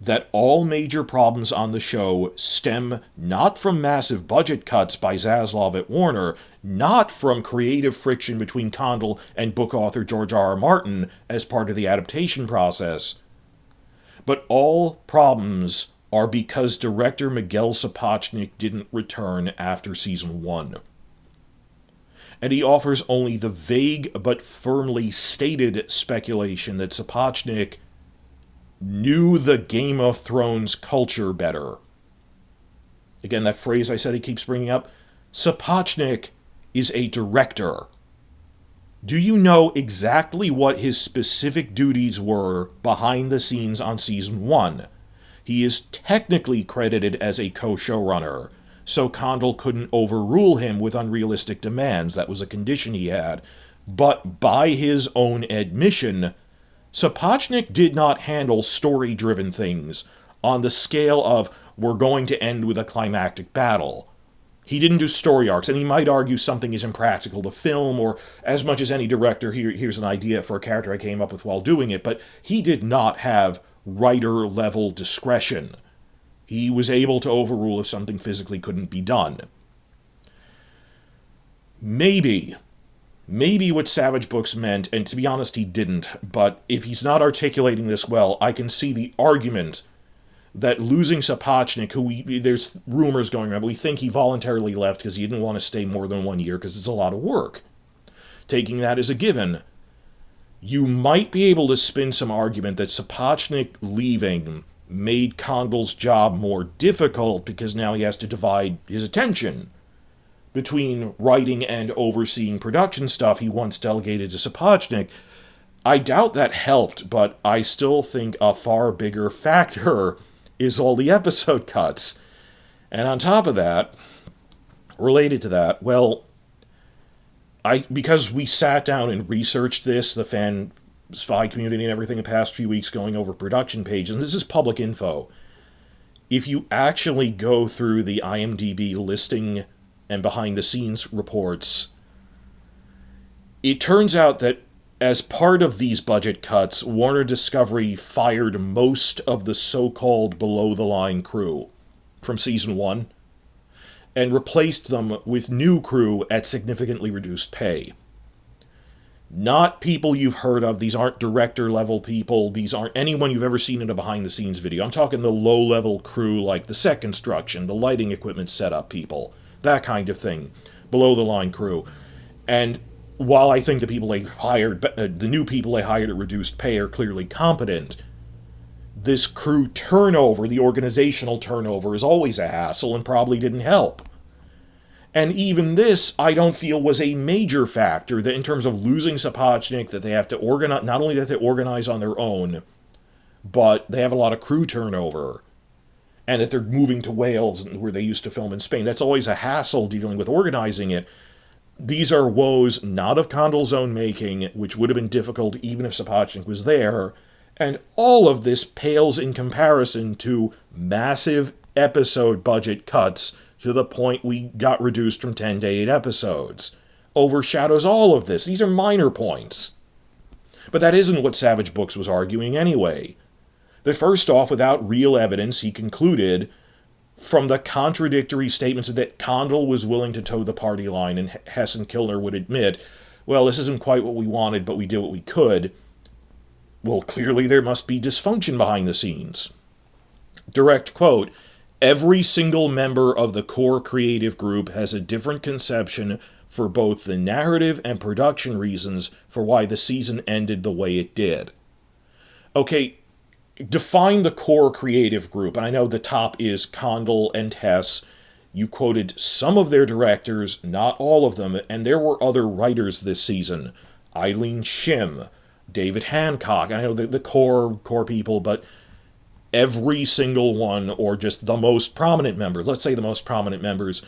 that all major problems on the show stem not from massive budget cuts by Zaslav at Warner, not from creative friction between Condal and book author George R. R. Martin as part of the adaptation process, but all problems are because director Miguel Sapochnik didn't return after season 1. And he offers only the vague but firmly stated speculation that Sapochnik knew the Game of Thrones culture better. Again, that phrase I said he keeps bringing up. Sapochnik is a director. Do you know exactly what his specific duties were behind the scenes on season 1? He is technically credited as a co-showrunner, so Condal couldn't overrule him with unrealistic demands. That was a condition he had. But by his own admission, Sapochnik did not handle story-driven things on the scale of, we're going to end with a climactic battle. He didn't do story arcs, and he might argue something is impractical to film, or as much as any director, here's an idea for a character I came up with while doing it, but he did not have writer-level discretion. He was able to overrule if something physically couldn't be done. Maybe what Savage Books meant, and to be honest he didn't, but if he's not articulating this well, I can see the argument that losing Sapochnik, who there's rumors going around, but we think he voluntarily left because he didn't want to stay more than 1 year because it's a lot of work. Taking that as a given, you might be able to spin some argument that Sapochnik leaving made Condal's job more difficult because now he has to divide his attention between writing and overseeing production stuff he once delegated to Sapochnik. I doubt that helped, but I still think a far bigger factor is all the episode cuts. And on top of that, related to that, well, because we sat down and researched this, the fan spy community and everything the past few weeks going over production pages, and this is public info. If you actually go through the IMDb listing and behind the scenes reports, it turns out that as part of these budget cuts, Warner Discovery fired most of the so-called below-the-line crew from season 1 and replaced them with new crew at significantly reduced pay. Not people you've heard of. These aren't director-level people. These aren't anyone you've ever seen in a behind-the-scenes video. I'm talking the low-level crew like the set construction, the lighting equipment setup people, that kind of thing. Below-the-line crew. And while I think the people they hired, the new people they hired at reduced pay are clearly competent, this crew turnover, the organizational turnover, is always a hassle and probably didn't help. And even this, I don't feel, was a major factor that in terms of losing Sapochnik, that they have to organize, not only that they organize on their own, but they have a lot of crew turnover. And that they're moving to Wales, where they used to film in Spain. That's always a hassle dealing with organizing it. These are woes not of Condell's own making, which would have been difficult even if Sapochnik was there, and all of this pales in comparison to massive episode budget cuts to the point we got reduced from 10 to 8 episodes. Overshadows all of this. These are minor points. But that isn't what Savage Books was arguing anyway. That first off, without real evidence, he concluded from the contradictory statements that Condell was willing to toe the party line, and Hess and Kilner would admit, well, this isn't quite what we wanted, but we did what we could. Well, clearly there must be dysfunction behind the scenes. Direct quote, every single member of the core creative group has a different conception for both the narrative and production reasons for why the season ended the way it did. Okay, define the core creative group, and I know the top is Condell and Hess. You quoted some of their directors, not all of them, and there were other writers this season. Eileen Shim, David Hancock, I know the core people, but every single one, or just the most prominent members, let's say the most prominent members,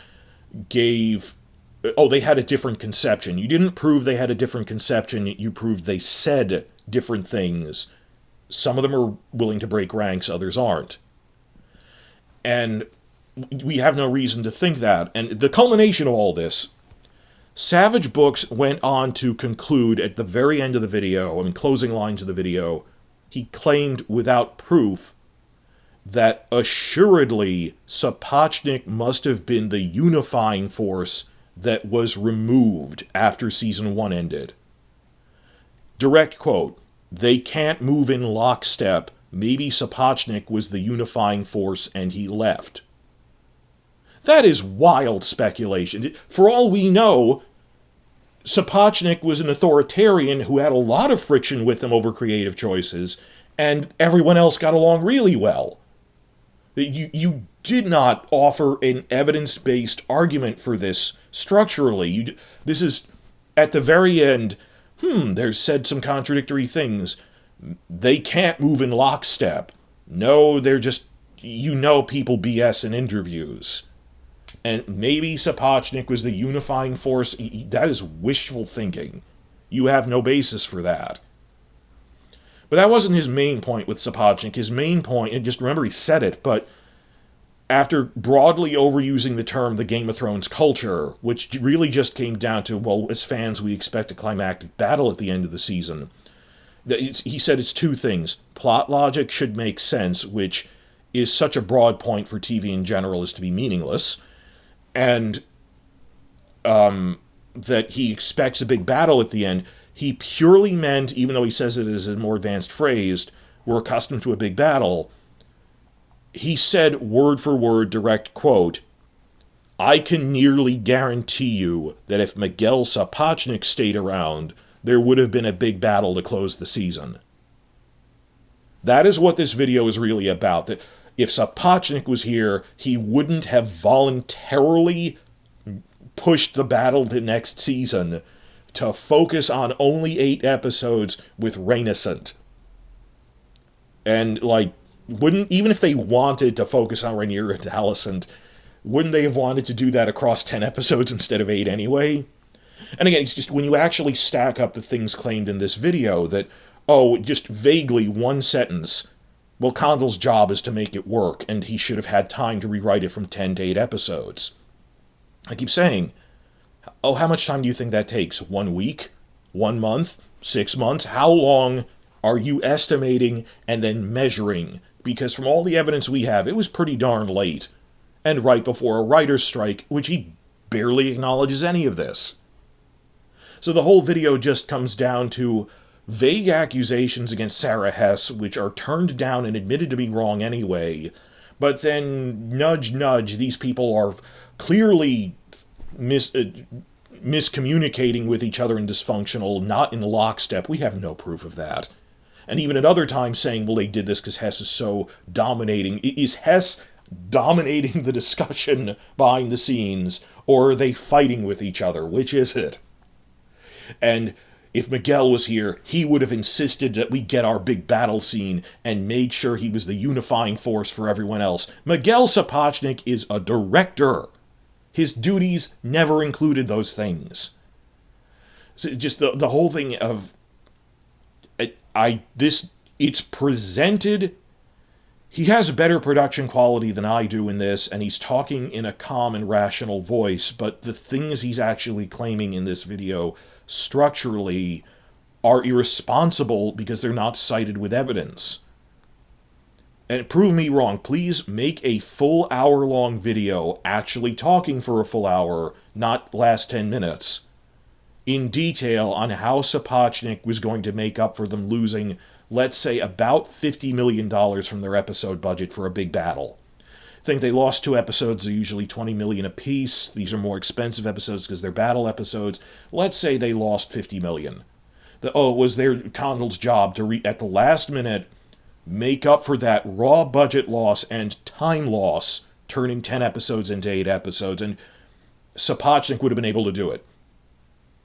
gave, they had a different conception. You didn't prove they had a different conception, you proved they said different things. Some of them are willing to break ranks, others aren't. And we have no reason to think that. And the culmination of all this, Savage Books went on to conclude at the very end of the video, closing lines of the video, he claimed without proof that assuredly Sapochnik must have been the unifying force that was removed after season 1 ended. Direct quote, they can't move in lockstep. Maybe Sapochnik was the unifying force and he left. That is wild speculation. For all we know, Sapochnik was an authoritarian who had a lot of friction with him over creative choices, and everyone else got along really well. You did not offer an evidence-based argument for this structurally. This is, at the very end, there's said some contradictory things. They can't move in lockstep. No, they're just, people BS in interviews. And maybe Sapochnik was the unifying force. That is wishful thinking. You have no basis for that. But that wasn't his main point with Sapochnik. His main point, and just remember he said it, but after broadly overusing the term the Game of Thrones culture, which really just came down to, well, as fans, we expect a climactic battle at the end of the season. He said it's two things. Plot logic should make sense, which is such a broad point for TV in general as to be meaningless. And that he expects a big battle at the end. He purely meant, even though he says it as a more advanced phrase, we're accustomed to a big battle. He said, word for word, direct quote, I can nearly guarantee you that if Miguel Sapochnik stayed around, there would have been a big battle to close the season. That is what this video is really about. That if Sapochnik was here, he wouldn't have voluntarily pushed the battle to next season to focus on only 8 episodes with Rhaenys. And, like, wouldn't, even if they wanted to focus on Rhaenyra and Alicent, wouldn't they have wanted to do that across 10 episodes instead of 8 anyway? And again, it's just when you actually stack up the things claimed in this video that, oh, just vaguely one sentence, well, Condal's job is to make it work, and he should have had time to rewrite it from 10 to 8 episodes. I keep saying, oh, how much time do you think that takes? 1 week? 1 month? 6 months? How long are you estimating and then measuring? Because from all the evidence we have, it was pretty darn late. And right before a writer's strike, which he barely acknowledges any of this. So the whole video just comes down to vague accusations against Sara Hess, which are turned down and admitted to be wrong anyway, but then, nudge, nudge, these people are clearly miscommunicating with each other and dysfunctional, not in lockstep. We have no proof of that. And even at other times saying, well, they did this because Hess is so dominating. Is Hess dominating the discussion behind the scenes, or are they fighting with each other? Which is it? And if Miguel was here, he would have insisted that we get our big battle scene and made sure he was the unifying force for everyone else. Miguel Sapochnik is a director. His duties never included those things. So just the whole thing of it's presented. He has a better production quality than I do in this, and he's talking in a calm and rational voice, but the things he's actually claiming in this video structurally are irresponsible because they're not cited with evidence. And prove me wrong. Please make a full hour-long video actually talking for a full hour, not last 10 minutes, in detail on how Sapochnik was going to make up for them losing, let's say, about $50 million from their episode budget for a big battle. I think they lost 2 episodes. They're usually $20 million apiece. These are more expensive episodes because they're battle episodes. Let's say they lost $50 million. It was their Condal's job to, at the last minute, make up for that raw budget loss and time loss, turning 10 episodes into 8 episodes, and Sapochnik would have been able to do it.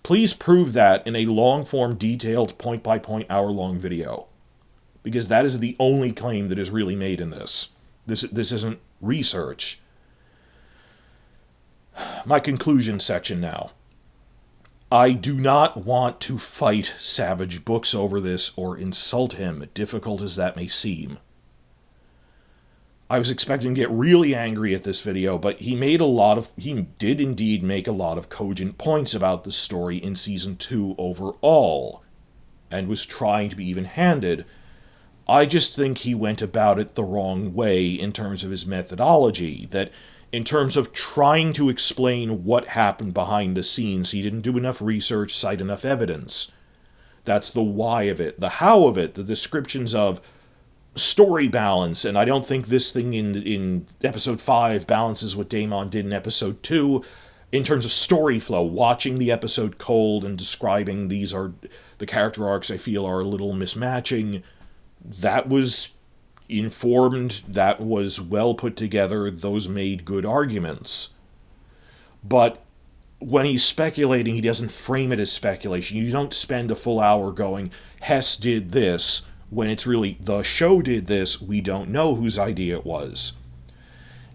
Please prove that in a long-form, detailed, point-by-point, hour-long video. Because that is the only claim that is really made in this. This isn't research. My conclusion section now. I do not want to fight Savage Books over this or insult him, difficult as that may seem. I was expecting to get really angry at this video, but he did indeed make a lot of cogent points about the story in Season 2 overall, and was trying to be even-handed. I just think he went about it the wrong way in terms of his methodology, that in terms of trying to explain what happened behind the scenes, he didn't do enough research, cite enough evidence. That's the why of it. The how of it, the descriptions of story balance, and I don't think this thing in episode 5 balances what Daemon did in episode 2 in terms of story flow, watching the episode cold and describing these are the character arcs I feel are a little mismatching. That was informed, that was well put together, those made good arguments. But when he's speculating, he doesn't frame it as speculation. You don't spend a full hour going, Hess did this, when it's really, the show did this, we don't know whose idea it was.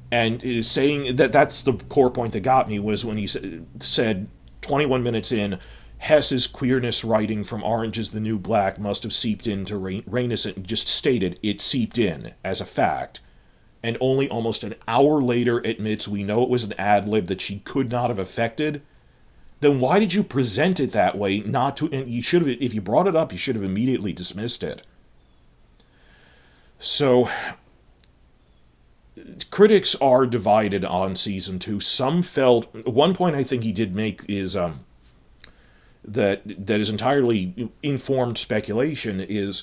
And it is saying that's the core point that got me, was when he said, 21 minutes in, Hess's queerness writing from Orange is the New Black must have seeped into Rhaenys, and just stated it seeped in as a fact. And only almost an hour later admits we know it was an ad-lib that she could not have affected. Then why did you present it that way? And you should have, if you brought it up, you should have immediately dismissed it. So, critics are divided on Season 2. Some felt, one point I think he did make is, that is entirely informed speculation, is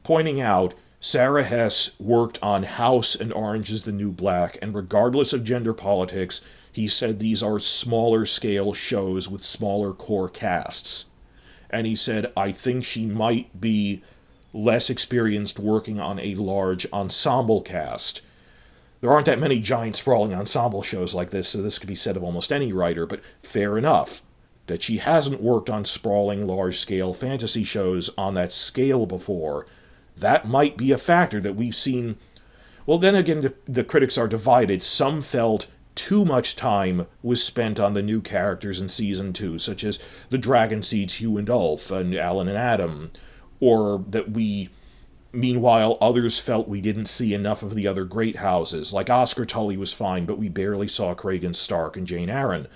pointing out Sara Hess worked on House and Orange is the New Black, and regardless of gender politics, he said these are smaller scale shows with smaller core casts. And he said, I think she might be less experienced working on a large ensemble cast. There aren't that many giant sprawling ensemble shows like this, so this could be said of almost any writer, but fair enough that she hasn't worked on sprawling, large-scale fantasy shows on that scale before. That might be a factor that we've seen. Well, then again, the critics are divided. Some felt too much time was spent on the new characters in Season 2, such as the Dragon Seeds Hugh and Ulf, and Alan and Adam, or that meanwhile, others felt we didn't see enough of the other great houses. Like Oscar Tully was fine, but we barely saw Cragen Stark and Jane Arryn.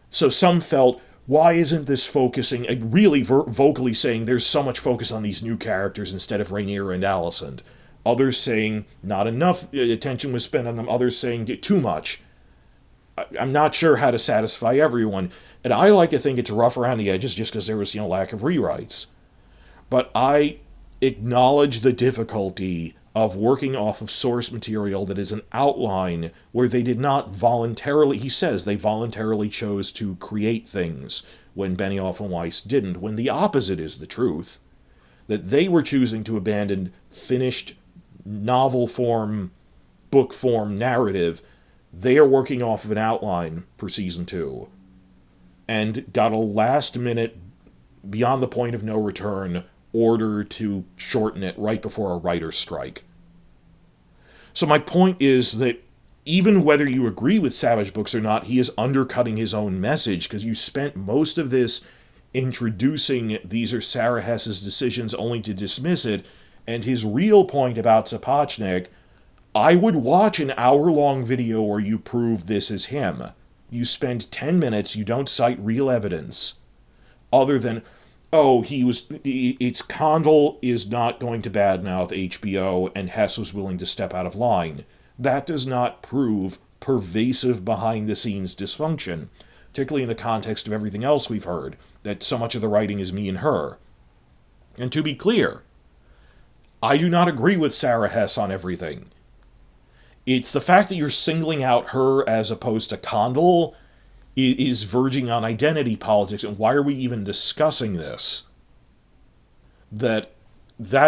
So some felt, why isn't this focusing, really vocally saying there's so much focus on these new characters instead of Rhaenyra and Alicent? Others saying not enough attention was spent on them. Others saying too much. I'm not sure how to satisfy everyone. And I like to think it's rough around the edges just because there was, lack of rewrites. But I acknowledge the difficulty of working off of source material that is an outline where they did not voluntarily, he says, they voluntarily chose to create things when Benioff and Weiss didn't, when the opposite is the truth, that they were choosing to abandon finished novel form, book form narrative. They are working off of an outline for Season 2 and got a last minute, beyond the point of no return, order to shorten it right before a writer's strike. So my point is that even whether you agree with Savage Books or not, he is undercutting his own message, because you spent most of this introducing these are Sara Hess's decisions only to dismiss it, and his real point about Sapochnik, I would watch an hour-long video where you prove this is him. You spend 10 minutes, you don't cite real evidence, other than, it's Condell is not going to badmouth HBO, and Hess was willing to step out of line. That does not prove pervasive behind-the-scenes dysfunction, particularly in the context of everything else we've heard, that so much of the writing is me and her. And to be clear, I do not agree with Sara Hess on everything. It's the fact that you're singling out her as opposed to Condell is verging on identity politics, and why are we even discussing this? That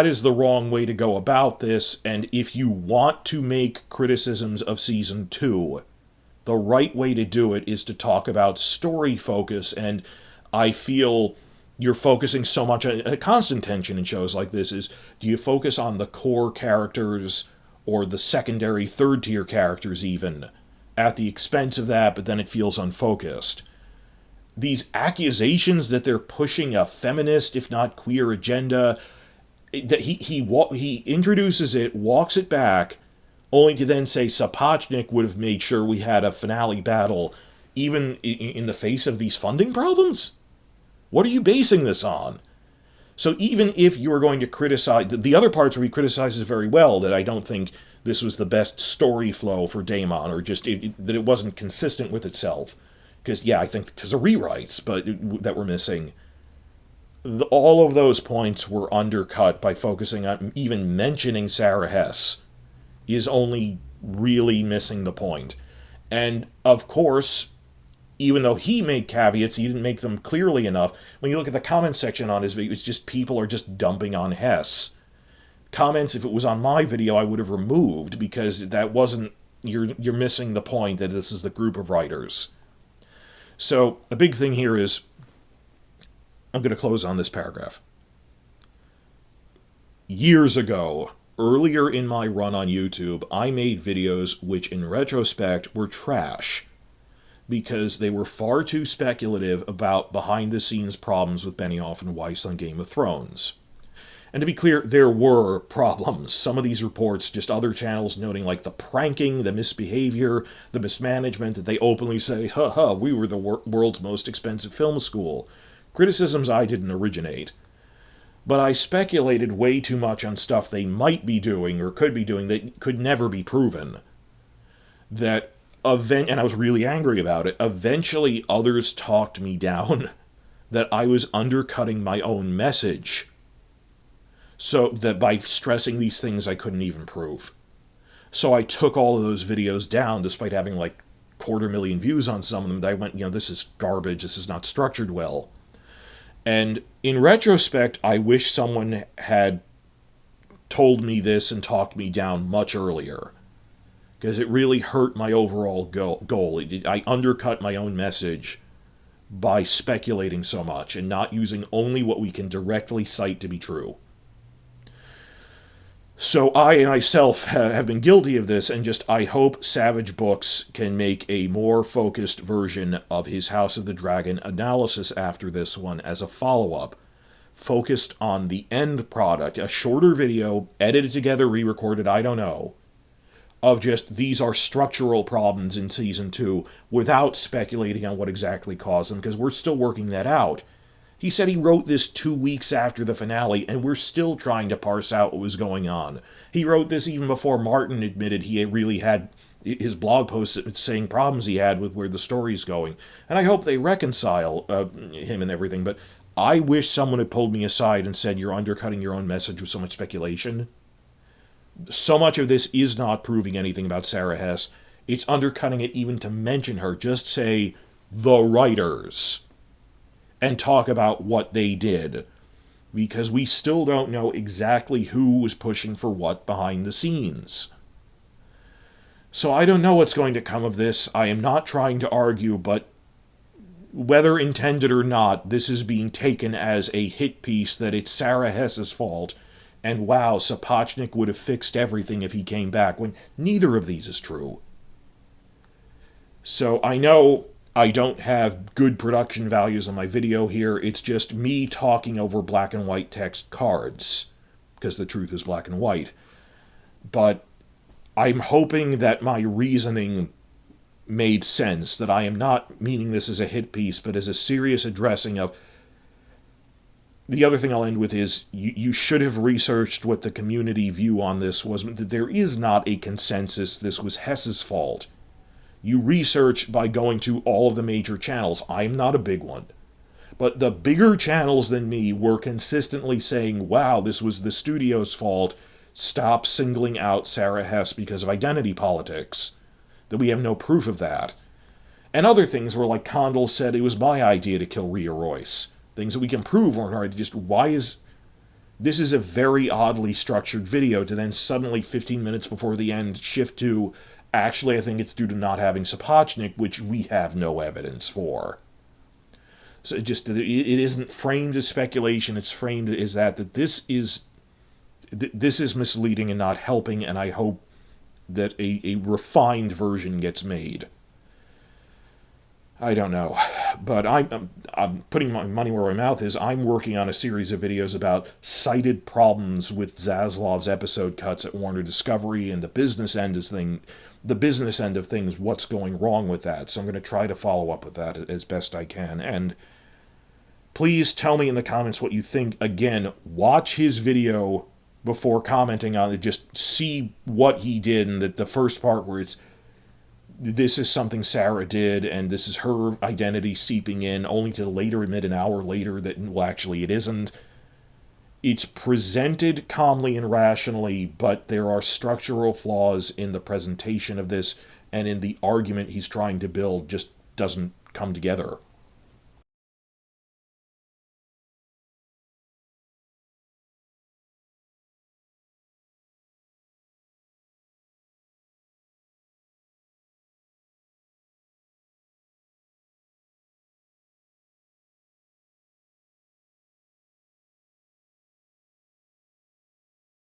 is the wrong way to go about this, and if you want to make criticisms of Season 2, the right way to do it is to talk about story focus, and I feel you're focusing so much on a constant tension in shows like this is, do you focus on the core characters or the secondary third-tier characters even, at the expense of that, but then it feels unfocused. These accusations that they're pushing a feminist, if not queer, agenda, that he introduces it, walks it back, only to then say Sapochnik would have made sure we had a finale battle, even in the face of these funding problems? What are you basing this on? So even if you are going to criticize, the other parts where he criticizes very well, that I don't think this was the best story flow for Daemon, or just that it wasn't consistent with itself. Because, I think because of rewrites that were missing. All of those points were undercut by focusing on, even mentioning Sara Hess is only really missing the point. And, of course, even though he made caveats, he didn't make them clearly enough. When you look at the comment section on his video, it's just people are just dumping on Hess. Comments, if it was on my video, I would have removed, because that wasn't, you're missing the point that this is the group of writers. So, a big thing here is, I'm going to close on this paragraph. Years ago, earlier in my run on YouTube, I made videos which, in retrospect, were trash, because they were far too speculative about behind-the-scenes problems with Benioff and Weiss on Game of Thrones. And to be clear, there were problems. Some of these reports, just other channels noting like the pranking, the misbehavior, the mismanagement, that they openly say, we were the world's most expensive film school. Criticisms I didn't originate. But I speculated way too much on stuff they might be doing or could be doing that could never be proven. And I was really angry about it. Eventually, others talked me down that I was undercutting my own message. So that by stressing these things I couldn't even prove. So I took all of those videos down, despite having like 250,000 views on some of them. I went, this is garbage, this is not structured well. And in retrospect, I wish someone had told me this and talked me down much earlier. because it really hurt my overall goal. I undercut my own message by speculating so much and not using only what we can directly cite to be true. So I myself have been guilty of this, and just I hope Savage Books can make a more focused version of his House of the Dragon analysis after this one as a follow-up, focused on the end product, a shorter video, edited together, re-recorded, I don't know, of just these are structural problems in Season 2 without speculating on what exactly caused them, because we're still working that out. He said he wrote this 2 weeks after the finale, and we're still trying to parse out what was going on. He wrote this even before Martin admitted he really had his blog posts saying problems he had with where the story's going. And I hope they reconcile him and everything, but I wish someone had pulled me aside and said, you're undercutting your own message with so much speculation. So much of this is not proving anything about Sara Hess. It's undercutting it even to mention her. Just say, the writers, and talk about what they did, because we still don't know exactly who was pushing for what behind the scenes. So I don't know what's going to come of this. I am not trying to argue, but whether intended or not, this is being taken as a hit piece that it's Sara Hess's fault, and wow, Sapochnik would have fixed everything if he came back, when neither of these is true. So I know I don't have good production values on my video here. It's just me talking over black and white text cards, because the truth is black and white. But I'm hoping that my reasoning made sense, that I am not meaning this as a hit piece, but as a serious addressing of... The other thing I'll end with is, you should have researched what the community view on this was. That there is not a consensus this was Hess's fault. You research by going to all of the major channels. I'm not a big one. But the bigger channels than me were consistently saying, wow, this was the studio's fault. Stop singling out Sara Hess because of identity politics. That we have no proof of that. And other things where, like Condell said, it was my idea to kill Rhea Royce. Things that we can prove weren't hard. Just why is... This is a very oddly structured video to then suddenly 15 minutes before the end shift to... Actually, I think it's due to not having Sapochnik, which we have no evidence for. So it isn't framed as speculation. It's framed as that this is misleading and not helping, and I hope that a refined version gets made. I don't know, but I'm putting my money where my mouth is. I'm working on a series of videos about cited problems with Zaslav's episode cuts at Warner Discovery, and the business end of things, what's going wrong with that. So I'm going to try to follow up with that as best I can. And please tell me in the comments what you think. Again, watch his video before commenting on it. Just see what he did, and the first part where it's, this is something Sara did, and this is her identity seeping in, only to later admit an hour later that, well, actually it isn't. It's presented calmly and rationally, but there are structural flaws in the presentation of this, and in the argument he's trying to build just doesn't come together.